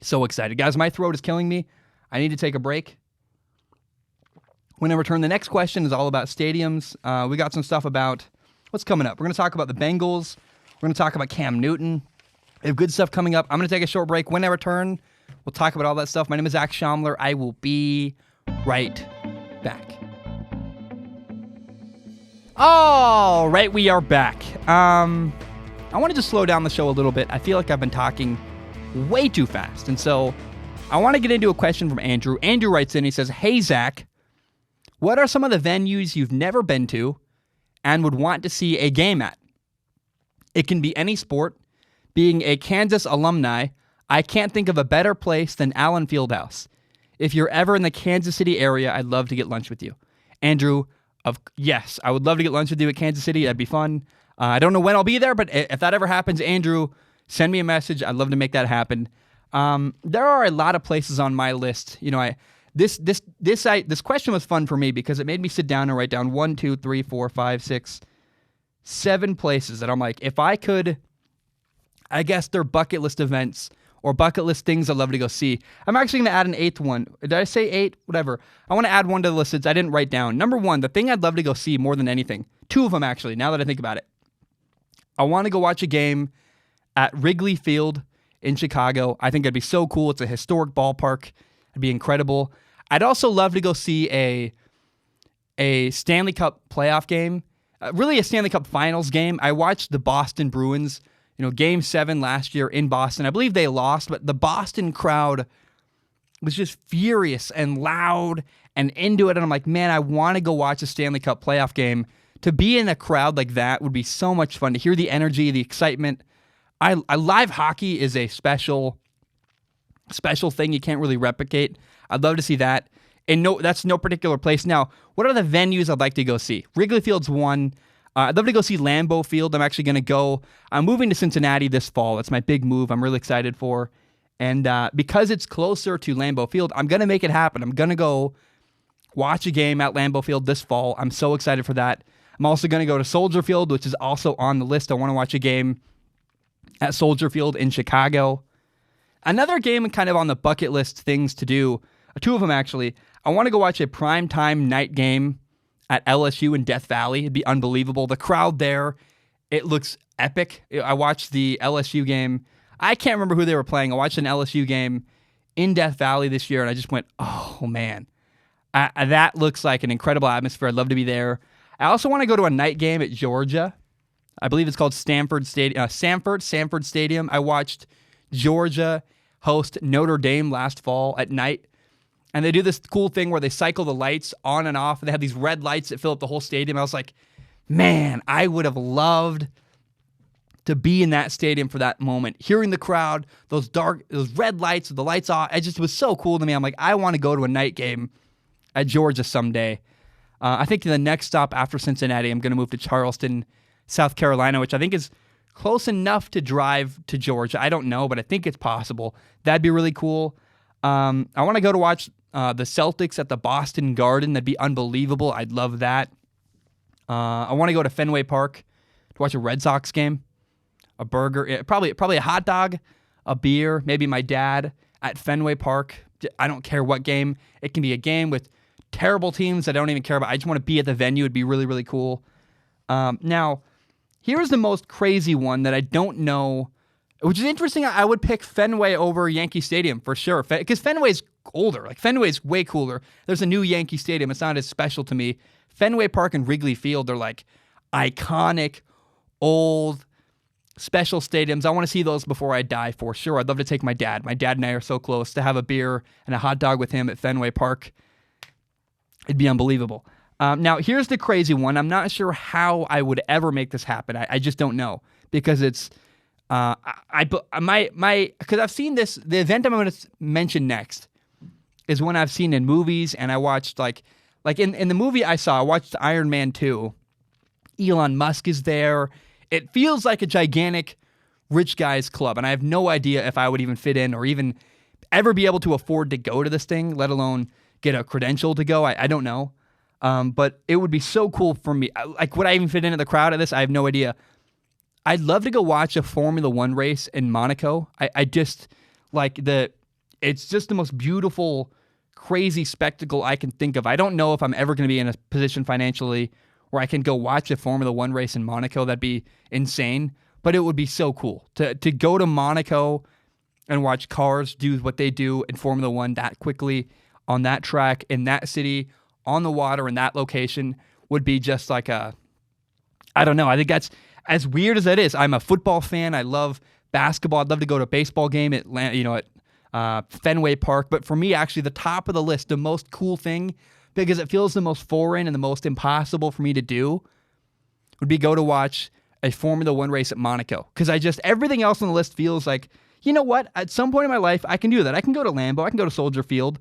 excited. Guys, my throat is killing me. I need to take a break. When I return, the next question is all about stadiums. We got some stuff about what's coming up. We're going to talk about the Bengals. We're going to talk about Cam Newton. We have good stuff coming up. I'm going to take a short break. When I return, we'll talk about all that stuff. My name is Zach Schaumler. I will be right back. All right, we are back. I wanted to slow down the show a little bit. I feel like I've been talking way too fast. And so I want to get into a question from Andrew. Andrew writes in, he says, hey, Zach, what are some of the venues you've never been to and would want to see a game at? It can be any sport. Being a Kansas alumni, I can't think of a better place than Allen Fieldhouse. If you're ever in the Kansas City area, I'd love to get lunch with you. Andrew, yes, I would love to get lunch with you at Kansas City. That'd be fun. I don't know when I'll be there, but if that ever happens, Andrew, send me a message. I'd love to make that happen. There are a lot of places on my list. This question was fun for me because it made me sit down and write down 1, 2, 3, 4, 5, 6, 7 places that I'm like, if I could, I guess they're bucket list events or bucket list things I'd love to go see. I'm actually going to add an 8th one. Did I say 8? Whatever. I want to add one to the list that I didn't write down. Number 1, the thing I'd love to go see more than anything. 2 of them, actually, now that I think about it. I want to go watch a game at Wrigley Field in Chicago. I think it'd be so cool. It's a historic ballpark. It'd be incredible. I'd also love to go see a Stanley Cup playoff game, really a Stanley Cup Finals game. I watched the Boston Bruins, Game 7 last year in Boston. I believe they lost, but the Boston crowd was just furious and loud and into it. And I'm like, man, I want to go watch a Stanley Cup playoff game. To be in a crowd like that would be so much fun, to hear the energy, the excitement. I live hockey is a special thing you can't really replicate. I'd love to see that. And that's no particular place. Now, what are the venues I'd like to go see? Wrigley Field's one. I'd love to go see Lambeau Field. I'm moving to Cincinnati this fall. That's my big move I'm really excited for. And because it's closer to Lambeau Field, I'm going to make it happen. I'm going to go watch a game at Lambeau Field this fall. I'm so excited for that. I'm also going to go to Soldier Field, which is also on the list. I want to watch a game at Soldier Field in Chicago. Another game kind of on the bucket list things to do, two of them actually. I want to go watch a primetime night game at LSU in Death Valley. It'd be unbelievable. The crowd there, it looks epic. I watched the LSU game. I can't remember who they were playing. I watched an LSU game in Death Valley this year, and I just went, oh, man. That looks like an incredible atmosphere. I'd love to be there. I also want to go to a night game at Georgia. I believe it's called Sanford Stadium. I watched Georgia host Notre Dame last fall at night. And they do this cool thing where they cycle the lights on and off. And they have these red lights that fill up the whole stadium. I was like, man, I would have loved to be in that stadium for that moment. Hearing the crowd, those red lights with the lights off. It just was so cool to me. I'm like, I want to go to a night game at Georgia someday. I think the next stop after Cincinnati, I'm going to move to Charleston, South Carolina, which I think is close enough to drive to Georgia. I don't know, but I think it's possible. That'd be really cool. I want to go to watch the Celtics at the Boston Garden. That'd be unbelievable. I'd love that. I want to go to Fenway Park to watch a Red Sox game. A burger, probably a hot dog, a beer, maybe my dad at Fenway Park. I don't care what game. It can be a game with terrible teams I don't even care about. I just want to be at the venue. It'd be really, really cool. Now, here's the most crazy one that I don't know, which is interesting. I would pick Fenway over Yankee Stadium for sure, because Fenway's older. Like, Fenway's way cooler. There's a new Yankee Stadium. It's not as special to me. Fenway Park and Wrigley Field are like iconic, old, special stadiums. I want to see those before I die for sure. I'd love to take my dad. My dad and I are so close. To have a beer and a hot dog with him at Fenway Park, it'd be unbelievable. Now, here's the crazy one. I'm not sure how I would ever make this happen. I just don't know, because it's because I've seen this. The event I'm going to mention next is one I've seen in movies, and I watched like in the movie I watched Iron Man 2. Elon Musk is there. It feels like a gigantic rich guys club, and I have no idea if I would even fit in or even ever be able to afford to go to this thing, let alone get a credential to go. I don't know. But it would be so cool for me. Like, would I even fit into the crowd of this? I have no idea. I'd love to go watch a Formula One race in Monaco. I just it's just the most beautiful, crazy spectacle I can think of. I don't know if I'm ever going to be in a position financially where I can go watch a Formula One race in Monaco. That'd be insane, but it would be so cool to go to Monaco and watch cars do what they do in Formula One that quickly on that track, in that city, on the water, in that location, would be just like I don't know. I think that's, as weird as that is, I'm a football fan. I love basketball. I'd love to go to a baseball game at Fenway Park. But for me, actually, the top of the list, the most cool thing, because it feels the most foreign and the most impossible for me to do, would be go to watch a Formula One race at Monaco. Because everything else on the list feels like, you know what? At some point in my life, I can do that. I can go to Lambeau. I can go to Soldier Field.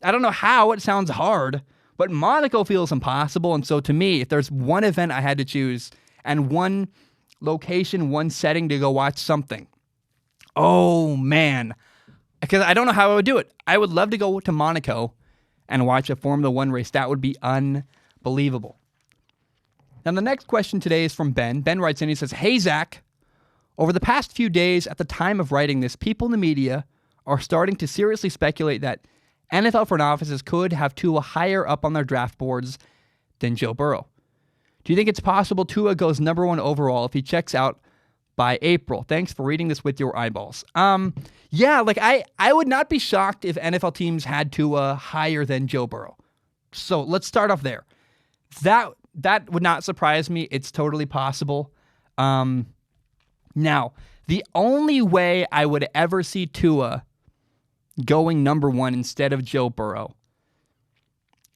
I don't know how. It sounds hard. But Monaco feels impossible. And so to me, if there's one event I had to choose and one location, one setting to go watch something, oh, man. Because I don't know how I would do it. I would love to go to Monaco and watch a Formula One race. That would be unbelievable. Now, the next question today is from Ben. Ben writes in, he says, "Hey, Zach, over the past few days at the time of writing this, people in the media are starting to seriously speculate that NFL front offices could have Tua higher up on their draft boards than Joe Burrow. Do you think it's possible Tua goes number 1 overall if he checks out by April? Thanks for reading this with your eyeballs." Yeah, I would not be shocked if NFL teams had Tua higher than Joe Burrow. So let's start off there. That would not surprise me. It's totally possible. Now, the only way I would ever see Tua going number 1 instead of Joe Burrow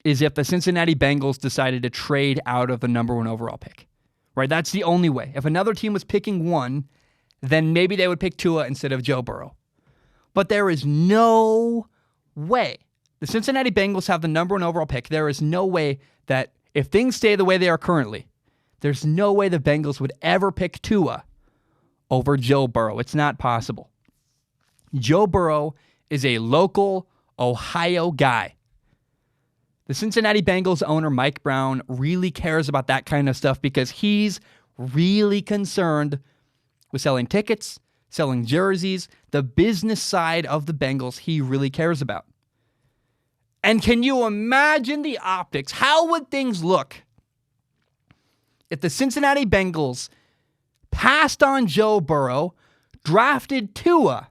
is if the Cincinnati Bengals decided to trade out of the number 1 overall pick. Right? That's the only way. If another team was picking 1, then maybe they would pick Tua instead of Joe Burrow. But there is no way. The Cincinnati Bengals have the number 1 overall pick. There is no way that if things stay the way they are currently, there's no way the Bengals would ever pick Tua over Joe Burrow. It's not possible. Joe Burrow is a local Ohio guy. The Cincinnati Bengals owner, Mike Brown, really cares about that kind of stuff because he's really concerned with selling tickets, selling jerseys, the business side of the Bengals he really cares about. And can you imagine the optics? How would things look if the Cincinnati Bengals passed on Joe Burrow, drafted Tua,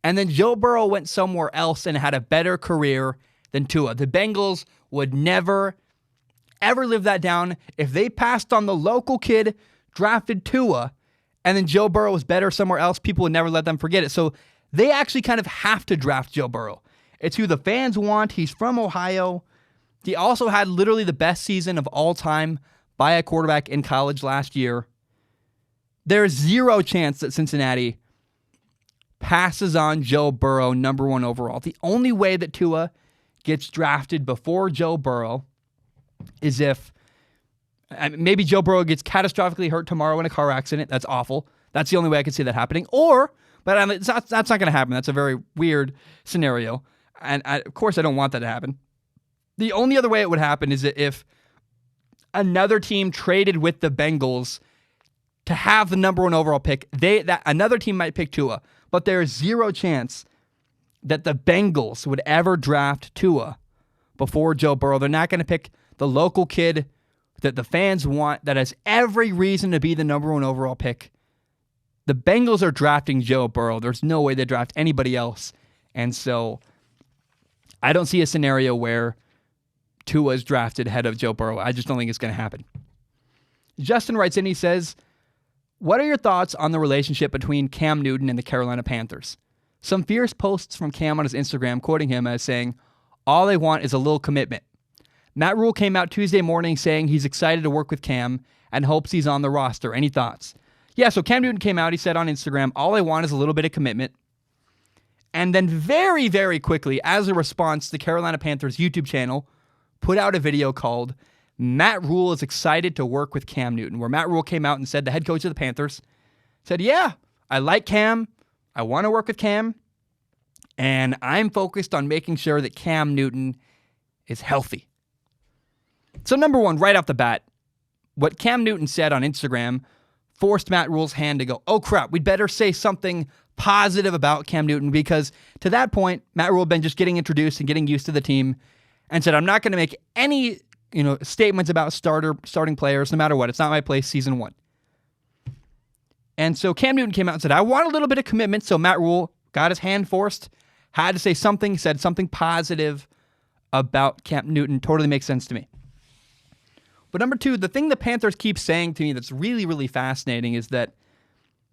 and then Joe Burrow went somewhere else and had a better career than Tua? The Bengals would never, ever live that down. If they passed on the local kid, drafted Tua, and then Joe Burrow was better somewhere else, people would never let them forget it. So they actually kind of have to draft Joe Burrow. It's who the fans want. He's from Ohio. He also had literally the best season of all time by a quarterback in college last year. There's zero chance that Cincinnati passes on Joe Burrow number 1 overall. The only way that Tua gets drafted before Joe Burrow is if maybe Joe Burrow gets catastrophically hurt tomorrow in a car accident. That's awful. That's the only way I could see that happening. But that's not going to happen. That's a very weird scenario. And of course, I don't want that to happen. The only other way it would happen is if another team traded with the Bengals to have the number 1 overall pick. Another team might pick Tua, but there's zero chance that the Bengals would ever draft Tua before Joe Burrow. They're not going to pick the local kid that the fans want that has every reason to be the number 1 overall pick. The Bengals are drafting Joe Burrow. There's no way they draft anybody else. And so I don't see a scenario where Tua is drafted ahead of Joe Burrow. I just don't think it's going to happen. Justin writes in, he says, what are your thoughts on the relationship between Cam Newton and the Carolina Panthers? Some fierce posts from Cam on his Instagram quoting him as saying, all they want is a little commitment. Matt Rule came out Tuesday morning saying he's excited to work with Cam and hopes he's on the roster. Any thoughts? Yeah, so Cam Newton came out, he said on Instagram, all I want is a little bit of commitment. And then very, very quickly, as a response, the Carolina Panthers YouTube channel put out a video called Matt Rule is excited to work with Cam Newton, where Matt Rule came out and said, the head coach of the Panthers, said, yeah, I like Cam. I want to work with Cam. And I'm focused on making sure that Cam Newton is healthy. So number one, right off the bat, what Cam Newton said on Instagram forced Matt Rule's hand to go, oh crap, we'd better say something positive about Cam Newton, because to that point, Matt Rule had been just getting introduced and getting used to the team and said, I'm not going to make any statements about starting players, no matter what. It's not my place, season 1. And so Cam Newton came out and said, I want a little bit of commitment. So Matt Rule got his hand forced, had to say something, said something positive about Cam Newton. Totally makes sense to me. But number 2, the thing the Panthers keep saying to me that's really, really fascinating is that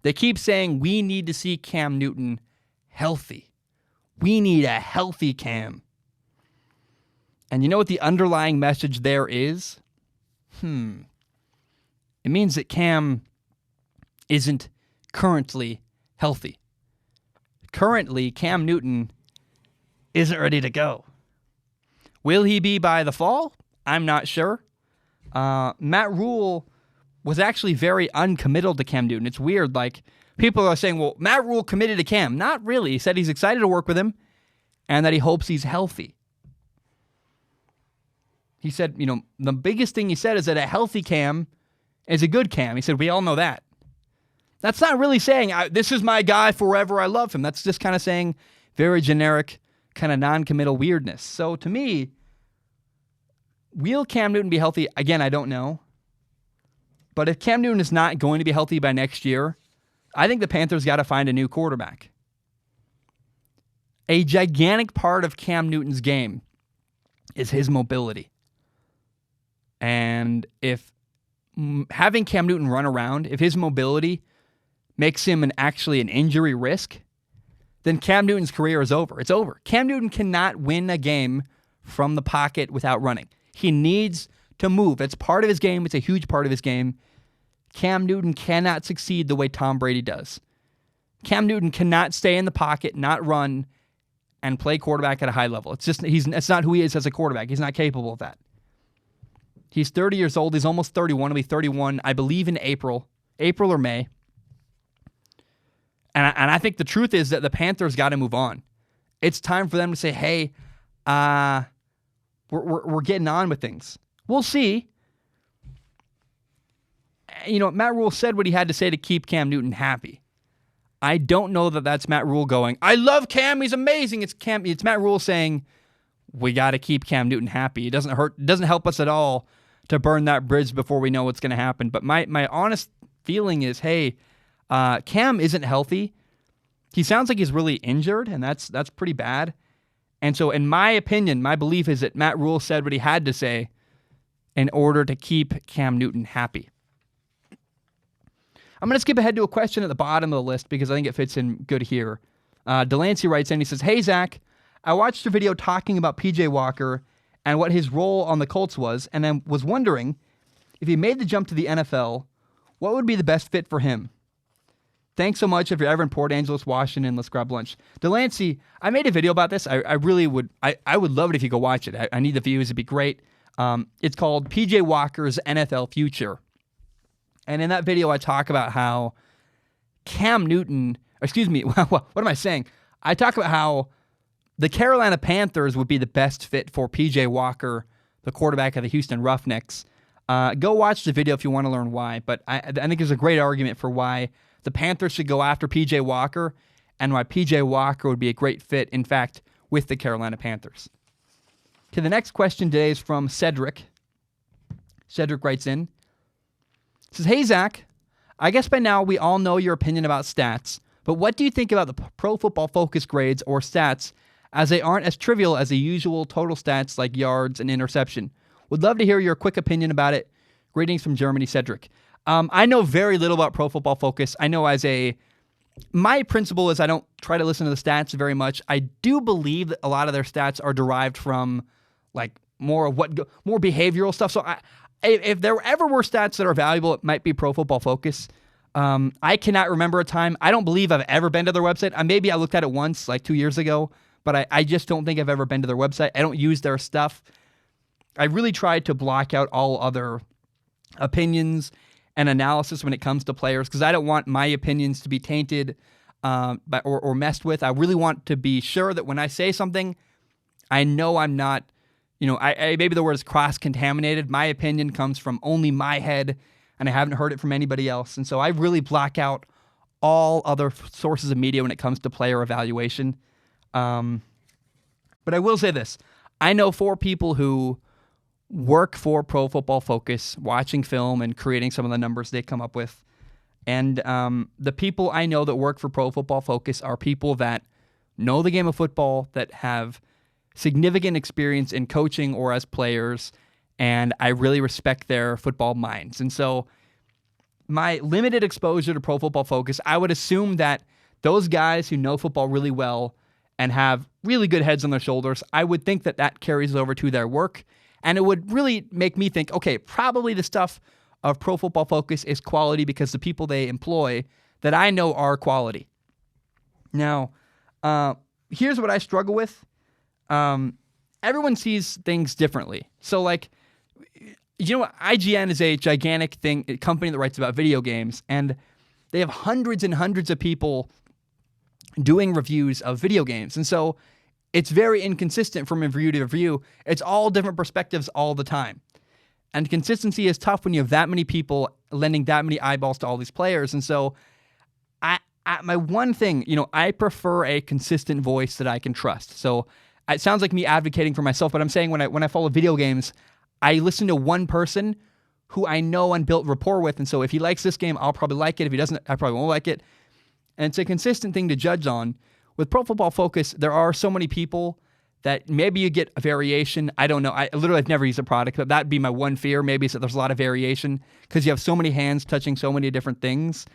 they keep saying we need to see Cam Newton healthy. We need a healthy Cam. And you know what the underlying message there is? It means that Cam isn't currently healthy. Currently, Cam Newton isn't ready to go. Will he be by the fall? I'm not sure. Matt Rule was actually very uncommittal to Cam Newton. It's weird. Like, people are saying, well, Matt Rule committed to Cam. Not really. He said he's excited to work with him and that he hopes he's healthy. He said, the biggest thing he said is that a healthy Cam is a good Cam. He said, we all know that. That's not really saying, this is my guy forever, I love him. That's just kind of saying very generic, kind of non-committal weirdness. So to me, will Cam Newton be healthy? Again, I don't know. But if Cam Newton is not going to be healthy by next year, I think the Panthers got to find a new quarterback. A gigantic part of Cam Newton's game is his mobility. And if having Cam Newton run around, if his mobility makes him actually an injury risk, then Cam Newton's career is over. It's over. Cam Newton cannot win a game from the pocket without running. He needs to move. It's part of his game. It's a huge part of his game. Cam Newton cannot succeed the way Tom Brady does. Cam Newton cannot stay in the pocket, not run, and play quarterback at a high level. It's not who he is as a quarterback. He's not capable of that. He's 30 years old. He's almost 31. He'll be 31, I believe, in April or May. And I think the truth is that the Panthers got to move on. It's time for them to say, hey, we're getting on with things. We'll see. Matt Rule said what he had to say to keep Cam Newton happy. I don't know that that's Matt Rule going, I love Cam, he's amazing. It's Matt Rule saying, we got to keep Cam Newton happy. It doesn't help us at all to burn that bridge before we know what's going to happen. But my honest feeling is, hey, Cam isn't healthy. He sounds like he's really injured, and that's pretty bad. And so, in my opinion, my belief is that Matt Rule said what he had to say in order to keep Cam Newton happy. I'm going to skip ahead to a question at the bottom of the list because I think it fits in good here. Delancey writes in, he says, hey, Zach, I watched a video talking about PJ Walker and what his role on the Colts was, and I was wondering if he made the jump to the NFL, what would be the best fit for him? Thanks so much. If you're ever in Port Angeles, Washington, let's grab lunch. Delancey, I made a video about this. I really would. I would love it if you go watch it. I need the views. It'd be great. It's called PJ Walker's NFL Future. And in that video, I talk about how Cam Newton, what am I saying? I talk about how the Carolina Panthers would be the best fit for PJ Walker, the quarterback of the Houston Roughnecks. Go watch the video if you want to learn why. But I think there's a great argument for why the Panthers should go after PJ Walker and why PJ Walker would be a great fit, in fact, with the Carolina Panthers. Okay, the next question today is from Cedric. Cedric writes in, says, hey, Zach, I guess by now we all know your opinion about stats, but what do you think about the Pro Football Focus grades or stats, as they aren't as trivial as the usual total stats like yards and interception? Would love to hear your quick opinion about it. Greetings from Germany, Cedric. I know very little about Pro Football Focus. I know my principle is I don't try to listen to the stats very much. I do believe that a lot of their stats are derived from like more behavioral stuff. So if there ever were stats that are valuable, it might be Pro Football Focus. I cannot remember a time. I don't believe I've ever been to their website. Maybe I looked at it once, like 2 years ago, but I just don't think I've ever been to their website. I don't use their stuff. I really tried to block out all other opinions and analysis when it comes to players because I don't want my opinions to be tainted or messed with. I really want to be sure that when I say something, I know I'm not, maybe the word is cross-contaminated. My opinion comes from only my head, and I haven't heard it from anybody else. And so I really block out all other sources of media when it comes to player evaluation. But I will say this. I know 4 people who work for Pro Football Focus, watching film and creating some of the numbers they come up with. And the people I know that work for Pro Football Focus are people that know the game of football, that have significant experience in coaching or as players, and I really respect their football minds. And so my limited exposure to Pro Football Focus, I would assume that those guys who know football really well and have really good heads on their shoulders, I would think that carries over to their work. And it would really make me think, okay, probably the stuff of Pro Football Focus is quality because the people they employ that I know are quality. Now, here's what I struggle with. Everyone sees things differently. So, IGN is a gigantic company that writes about video games, and they have hundreds and hundreds of people doing reviews of video games. And so it's very inconsistent from review to review. It's all different perspectives all the time. And consistency is tough when you have that many people lending that many eyeballs to all these players. And so my one thing, I prefer a consistent voice that I can trust. So it sounds like me advocating for myself, but I'm saying when I follow video games, I listen to one person who I know and built rapport with. And so if he likes this game, I'll probably like it. If he doesn't, I probably won't like it. And it's a consistent thing to judge on. With Pro Football Focus, there are so many people that maybe you get a variation. I don't know. I've never used a product, but that'd be my one fear. Maybe is that there's a lot of variation because you have so many hands touching so many different things.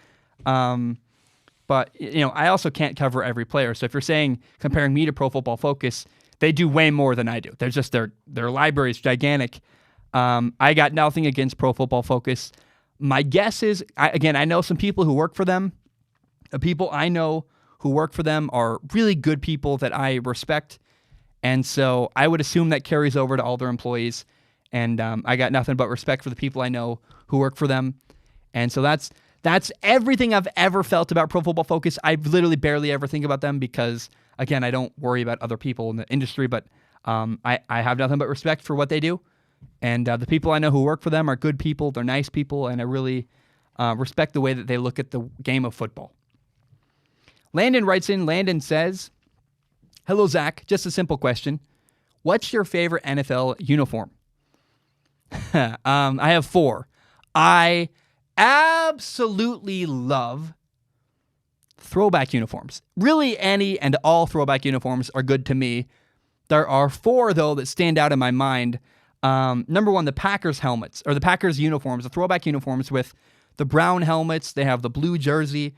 But I also can't cover every player. So if you're saying comparing me to Pro Football Focus, they do way more than I do. They're just their library is gigantic. I got nothing against Pro Football Focus. My guess is, I know some people who work for them. The people I know who work for them are really good people that I respect. And so I would assume that carries over to all their employees. And I got nothing but respect for the people I know who work for them. And so that's everything I've ever felt about Pro Football Focus. I literally barely ever think about them because, again, I don't worry about other people in the industry. But I have nothing but respect for what they do. And the people I know who work for them are good people. They're nice people. And I really respect the way that they look at the game of football. Landon writes in. Landon says, "Hello, Zach. Just a simple question. What's your favorite NFL uniform?" I have 4. I absolutely love throwback uniforms. Really, any and all throwback uniforms are good to me. There are 4, though, that stand out in my mind. Number 1, the Packers helmets, or the Packers uniforms, the throwback uniforms with the brown helmets. They have the blue jersey.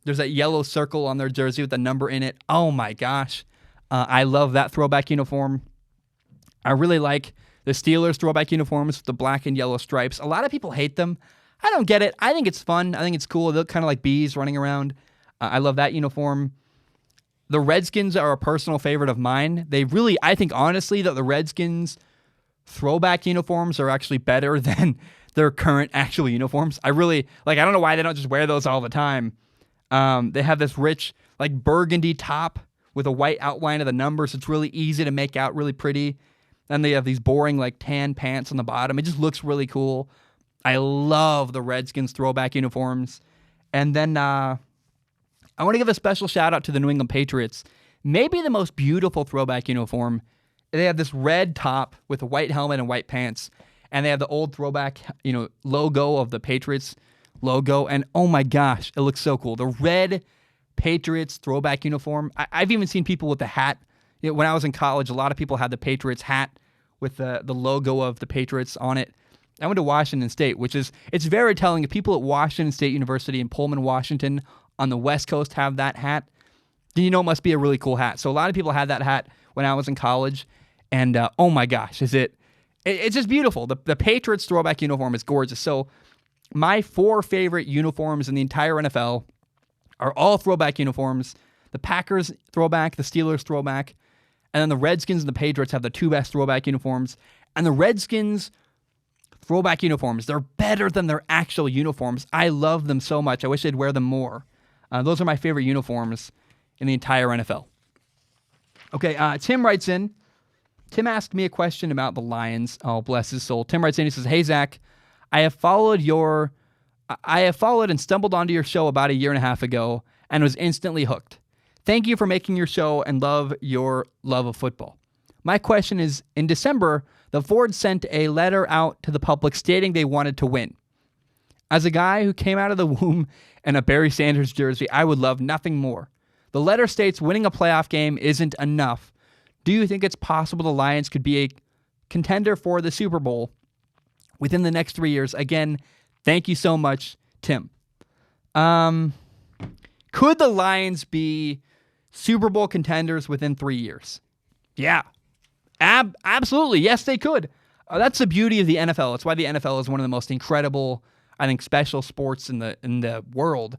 There's that yellow circle on their jersey with the number in it. Oh my gosh. I love that throwback uniform. I really like the Steelers throwback uniforms with the black and yellow stripes. A lot of people hate them. I don't get it. I think it's fun. I think it's cool. They look kind of like bees running around. I love that uniform. The Redskins are a personal favorite of mine. I think honestly that the Redskins throwback uniforms are actually better than their current actual uniforms. I don't know why they don't just wear those all the time. They have this rich, burgundy top with a white outline of the numbers. It's really easy to make out, really pretty. And they have these boring, tan pants on the bottom. It just looks really cool. I love the Redskins throwback uniforms. And then I want to give a special shout out to the New England Patriots. Maybe the most beautiful throwback uniform. They have this red top with a white helmet and white pants. And they have the old throwback, logo of the Patriots logo. And oh my gosh, it looks so cool. The red Patriots throwback uniform. I've even seen people with the hat. When I was in college, a lot of people had the Patriots hat with the logo of the Patriots on it. I went to Washington State, it's very telling. If people at Washington State University in Pullman, Washington, on the West Coast have that hat, then it must be a really cool hat. So a lot of people had that hat when I was in college, and oh my gosh, it's just beautiful. The Patriots throwback uniform is gorgeous. So my 4 favorite uniforms in the entire NFL are all throwback uniforms. The Packers throwback, the Steelers throwback, and then the Redskins and the Patriots have the 2 best throwback uniforms. And the Redskins throwback uniforms, they're better than their actual uniforms. I love them so much. I wish they'd wear them more. Those are my favorite uniforms in the entire NFL. Okay, Tim writes in. Tim asked me a question about the Lions. Oh, bless his soul. Tim writes in, he says, "Hey, Zach, I have followed and stumbled onto your show about a year and a half ago and was instantly hooked. Thank you for making your show and love your love of football. My question is, in December, the Fords sent a letter out to the public stating they wanted to win. As a guy who came out of the womb in a Barry Sanders jersey, I would love nothing more. The letter states winning a playoff game isn't enough. Do you think it's possible the Lions could be a contender for the Super Bowl within the next 3 years? Again, thank you so much, Tim." Could the Lions be Super Bowl contenders within 3 years? Yeah, absolutely. Yes, they could. That's the beauty of the NFL. That's why the NFL is one of the most incredible, I think, special sports in the world,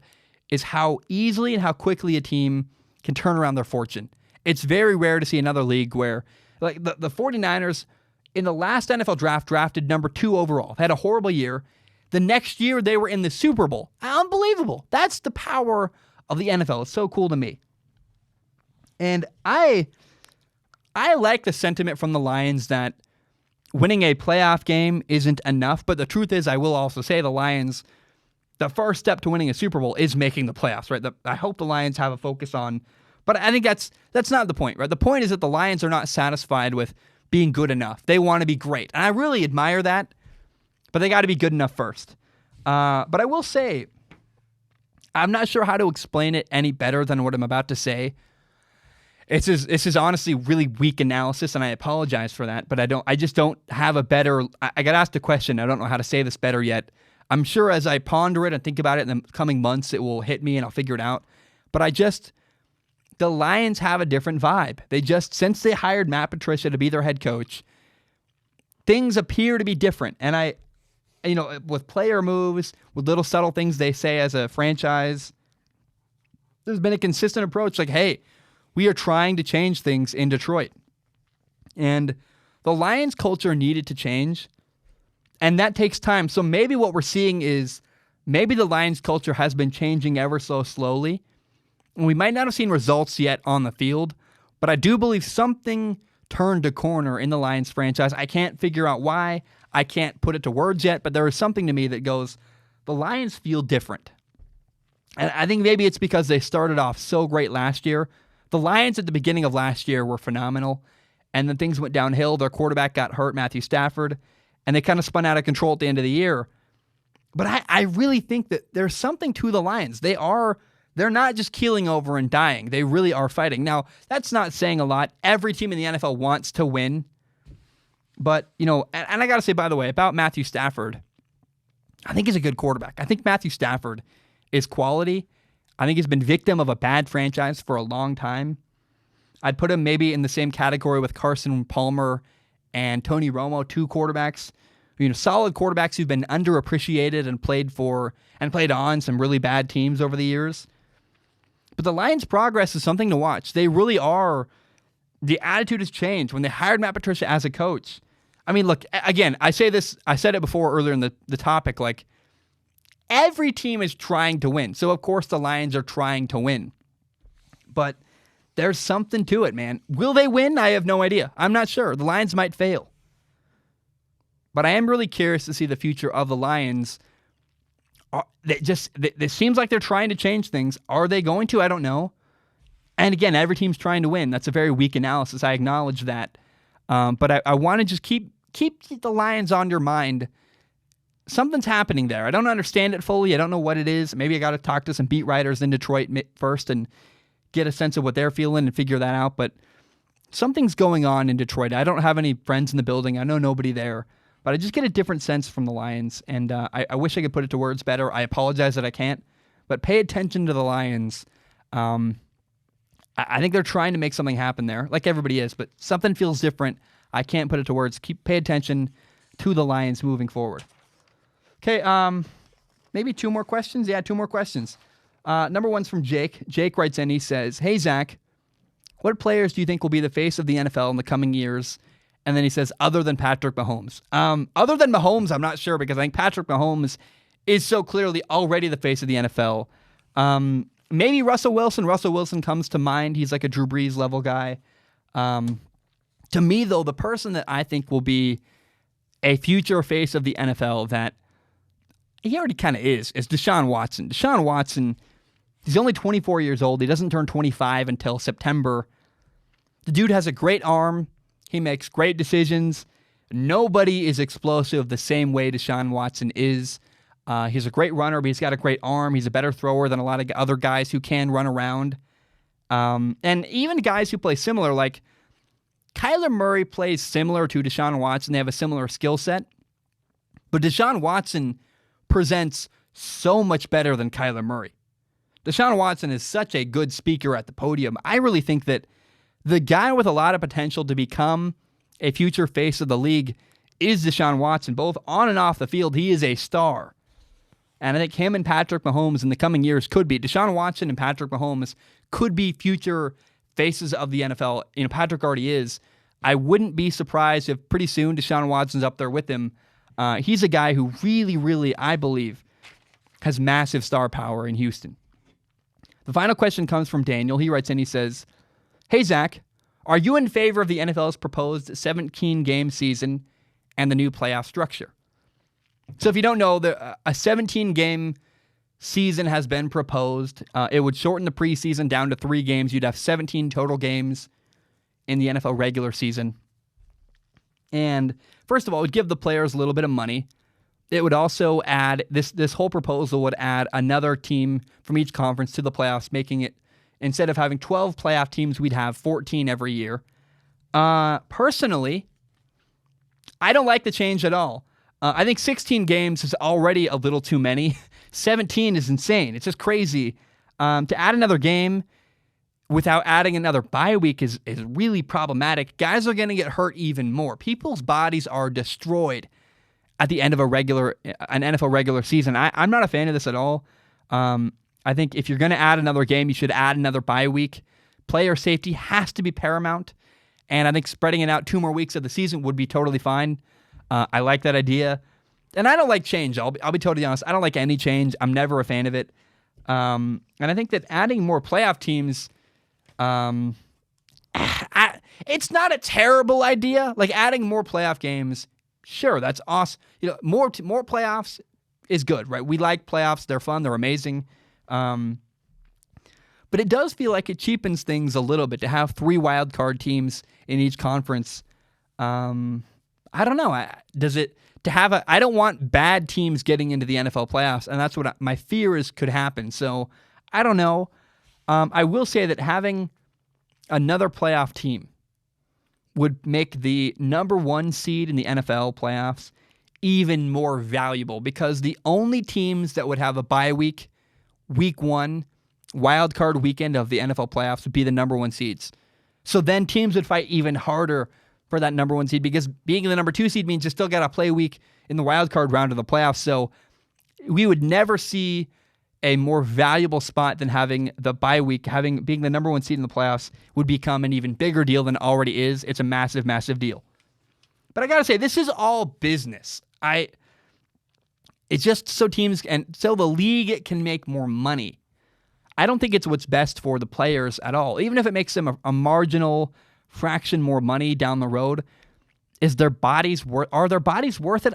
is how easily and how quickly a team can turn around their fortune. It's very rare to see another league where, the 49ers in the last NFL draft drafted number 2 overall. They had a horrible year. The next year, they were in the Super Bowl. Unbelievable. That's the power of the NFL. It's so cool to me. And I like the sentiment from the Lions that winning a playoff game isn't enough. But the truth is, I will also say the Lions, the first step to winning a Super Bowl is making the playoffs, right? I hope the Lions have a focus on, but I think that's not the point, right? The point is that the Lions are not satisfied with being good enough. They want to be great. And I really admire that, but they got to be good enough first. But I will say, I'm not sure how to explain it any better than what I'm about to say. This is honestly really weak analysis, and I apologize for that, but I just don't have a better, I got asked a question, I don't know how to say this better yet. I'm sure as I ponder it and think about it in the coming months, it will hit me and I'll figure it out. But the Lions have a different vibe. Since they hired Matt Patricia to be their head coach, things appear to be different. And with player moves, with little subtle things they say as a franchise, there's been a consistent approach like, hey, we are trying to change things in Detroit. And the Lions culture needed to change, and that takes time. So maybe what we're seeing is maybe the Lions culture has been changing ever so slowly. And we might not have seen results yet on the field, but I do believe something turned a corner in the Lions franchise. I can't figure out why. I can't put it to words yet, but there is something to me that goes, the Lions feel different. And I think maybe it's because they started off so great last year. The Lions at the beginning of last year were phenomenal, and then things went downhill. Their quarterback got hurt, Matthew Stafford, and they kind of spun out of control at the end of the year. But I really think that there's something to the Lions. They're not just keeling over and dying. They really are fighting. Now, that's not saying a lot. Every team in the NFL wants to win. But, and I got to say, by the way, about Matthew Stafford, I think he's a good quarterback. I think Matthew Stafford is quality. I think he's been victim of a bad franchise for a long time. I'd put him maybe in the same category with Carson Palmer and Tony Romo, two quarterbacks, solid quarterbacks who've been underappreciated and played on some really bad teams over the years. But the Lions' progress is something to watch. They really are. The attitude has changed. When they hired Matt Patricia as a coach, I mean, look, again, I said it before earlier in the topic, like, every team is trying to win. So, of course, the Lions are trying to win. But there's something to it, man. Will they win? I have no idea. I'm not sure. The Lions might fail. But I am really curious to see the future of the Lions. It seems like they're trying to change things. Are they going to? I don't know. And again, every team's trying to win. That's a very weak analysis. I acknowledge that. But I want to just keep the Lions on your mind. Something's happening there. I don't understand it fully. I don't know what it is. Maybe I got to talk to some beat writers in Detroit first and get a sense of what they're feeling and figure that out. But something's going on in Detroit. I don't have any friends in the building. I know nobody there. But I just get a different sense from the Lions, and I wish I could put it to words better. I apologize that I can't. But pay attention to the Lions. I think they're trying to make something happen there, like everybody is, but something feels different. I can't put it to words. Pay attention to the Lions moving forward. Okay, maybe two more questions? Yeah, two more questions. Number one's from Jake. Jake writes in, he says, "Hey, Zach, what players do you think will be the face of the NFL in the coming years?" And then he says, other than Patrick Mahomes. Other than Mahomes, I'm not sure, because I think Patrick Mahomes is so clearly already the face of the NFL. Maybe Russell Wilson. Russell Wilson comes to mind. He's like a Drew Brees level guy. To me, though, the person that I think will be a future face of the NFL that he already kind of is Deshaun Watson. Deshaun Watson, he's only 24 years old. He doesn't turn 25 until September. The dude has a great arm. He makes great decisions. Nobody is explosive the same way Deshaun Watson is. He's a great runner, but he's got a great arm. He's a better thrower than a lot of other guys who can run around. And even guys who play similar, like Kyler Murray plays similar to Deshaun Watson. They have a similar skill set. But Deshaun Watson presents so much better than Kyler Murray. Deshaun Watson is such a good speaker at the podium. I really think that the guy with a lot of potential to become a future face of the league is Deshaun Watson. Both on and off the field, he is a star. And I think him and Patrick Mahomes in the coming years could be. Deshaun Watson and Patrick Mahomes could be future faces of the NFL. Patrick already is. I wouldn't be surprised if pretty soon Deshaun Watson's up there with him. He's a guy who really, really, I believe, has massive star power in Houston. The final question comes from Daniel. He writes in, he says, "Hey, Zach, are you in favor of the NFL's proposed 17-game season and the new playoff structure?" So if you don't know, a 17-game season has been proposed. It would shorten the preseason down to 3 games. You'd have 17 total games in the NFL regular season. And first of all, it would give the players a little bit of money. It would also add, this whole proposal would add another team from each conference to the playoffs, making it, instead of having 12 playoff teams, we'd have 14 every year. Personally, I don't like the change at all. I think 16 games is already a little too many. 17 is insane. It's just crazy. To add another game without adding another bye week is really problematic. Guys are going to get hurt even more. People's bodies are destroyed at the end of an NFL regular season. I'm not a fan of this at all. I think if you're going to add another game, you should add another bye week. Player safety has to be paramount, and I think spreading it out 2 more weeks of the season would be totally fine. I like that idea, and I don't like change. I'll be totally honest. I don't like any change. I'm never a fan of it, and I think that adding more playoff teams, it's not a terrible idea. Like adding more playoff games, sure, that's awesome. More playoffs is good, right? We like playoffs. They're fun. They're amazing. But it does feel like it cheapens things a little bit to have 3 wild card teams in each conference. I don't know. I don't want bad teams getting into the NFL playoffs, and that's what my fear is could happen. So I don't know. I will say that having another playoff team would make the number 1 seed in the NFL playoffs even more valuable, because the only teams that would have a bye week, week 1, wild card weekend of the NFL playoffs would be the number 1 seeds. So then teams would fight even harder for that number 1 seed, because being the number 2 seed means you still got to play a week in the wild card round of the playoffs. So we would never see a more valuable spot than having the bye week. Being the number 1 seed in the playoffs would become an even bigger deal than it already is. It's a massive, massive deal. But I got to say, this is all business. It's just so teams and so the league can make more money. I don't think it's what's best for the players at all. Even if it makes them a marginal fraction more money down the road, are their bodies worth it?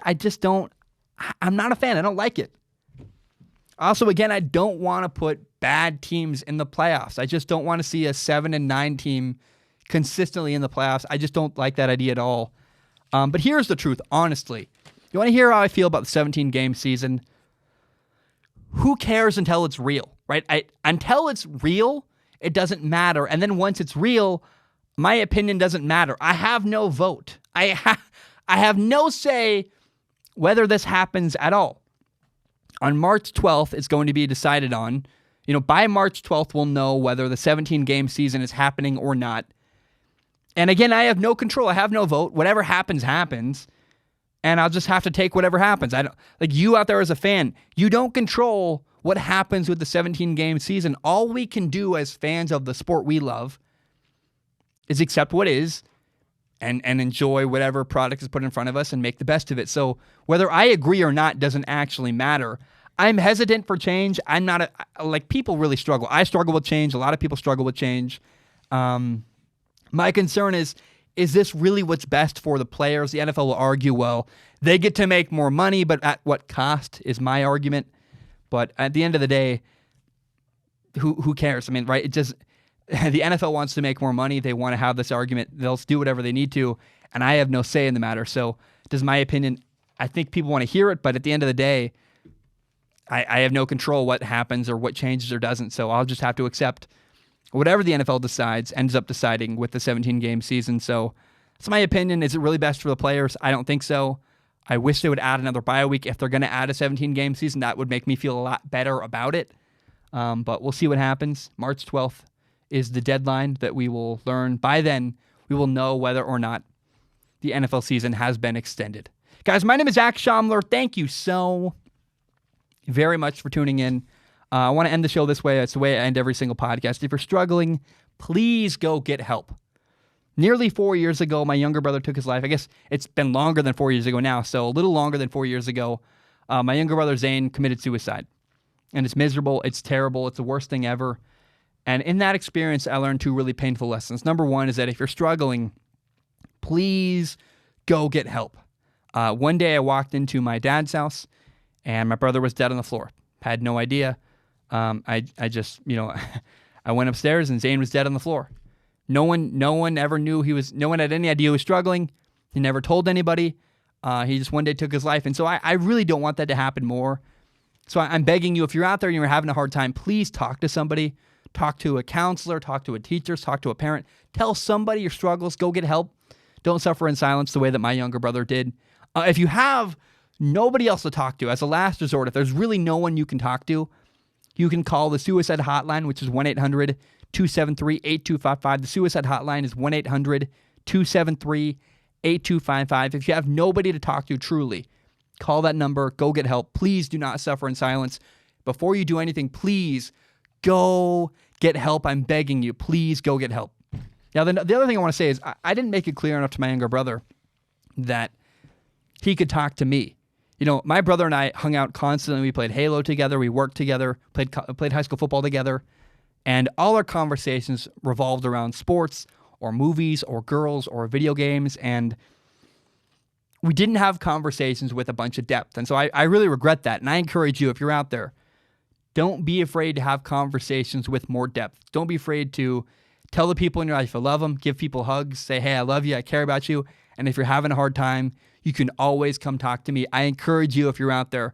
I'm not a fan. I don't like it. Also, again, I don't want to put bad teams in the playoffs. I just don't want to see a 7-9 team consistently in the playoffs. I just don't like that idea at all. But here's the truth, honestly. You want to hear how I feel about the 17-game season? Who cares until it's real, right? Until it's real, it doesn't matter. And then once it's real, my opinion doesn't matter. I have no vote. I have no say whether this happens at all. On March 12th, it's going to be decided on. By March 12th, we'll know whether the 17-game season is happening or not. And again, I have no control. I have no vote. Whatever happens, happens. And I'll just have to take whatever happens. I don't, like you out there as a fan, you don't control what happens with the 17-game season. All we can do as fans of the sport we love is accept what is and enjoy whatever product is put in front of us and make the best of it. So whether I agree or not doesn't actually matter. I'm hesitant for change. I'm not people really struggle. I struggle with change. A lot of people struggle with change. My concern is this really what's best for the players? The NFL will argue, well, they get to make more money, but at what cost is my argument. But at the end of the day, who cares? I mean, right? It just the NFL wants to make more money. They want to have this argument. They'll do whatever they need to, and I have no say in the matter. So, does my opinion? I think people want to hear it, but at the end of the day, I have no control what happens or what changes or doesn't. So I'll just have to accept whatever the NFL ends up deciding with the 17-game season. So that's my opinion. Is it really best for the players? I don't think so. I wish they would add another bye week. If they're going to add a 17-game season, that would make me feel a lot better about it. But we'll see what happens. March 12th is the deadline that we will learn. By then, we will know whether or not the NFL season has been extended. Guys, my name is Zach Schaumler. Thank you so very much for tuning in. I want to end the show this way. It's the way I end every single podcast. If you're struggling, please go get help. Nearly 4 years ago, my younger brother took his life. I guess it's been longer than 4 years ago now, so a little longer than 4 years ago. My younger brother, Zane, committed suicide. And it's miserable. It's terrible. It's the worst thing ever. And in that experience, I learned 2 really painful lessons. Number 1 is that if you're struggling, please go get help. One day I walked into my dad's house, and my brother was dead on the floor. Had no idea. I just, I went upstairs and Zane was dead on the floor. No one ever knew no one had any idea he was struggling. He never told anybody. He just one day took his life. And so I really don't want that to happen more. So I'm begging you, if you're out there and you're having a hard time, please talk to somebody. Talk to a counselor, talk to a teacher, talk to a parent. Tell somebody your struggles. Go get help. Don't suffer in silence the way that my younger brother did. If you have nobody else to talk to, as a last resort, if there's really no one you can talk to, you can call the suicide hotline, which is 1-800-273-8255. The suicide hotline is 1-800-273-8255. If you have nobody to talk to, truly, call that number. Go get help. Please do not suffer in silence. Before you do anything, please go get help. I'm begging you. Please go get help. Now, the other thing I want to say is I didn't make it clear enough to my younger brother that he could talk to me. My brother and I hung out constantly. We played Halo together. We worked together, played high school football together. And all our conversations revolved around sports or movies or girls or video games. And we didn't have conversations with a bunch of depth. And so I really regret that. And I encourage you, if you're out there, don't be afraid to have conversations with more depth. Don't be afraid to tell the people in your life you love them, give people hugs, say, hey, I love you, I care about you. And if you're having a hard time, you can always come talk to me. I encourage you, if you're out there,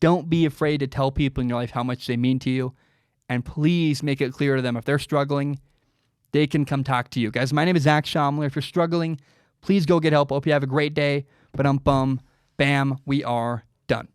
don't be afraid to tell people in your life how much they mean to you. And please make it clear to them if they're struggling, they can come talk to you. Guys, my name is Zach Schomler. If you're struggling, please go get help. Hope you have a great day. But bam, we are done.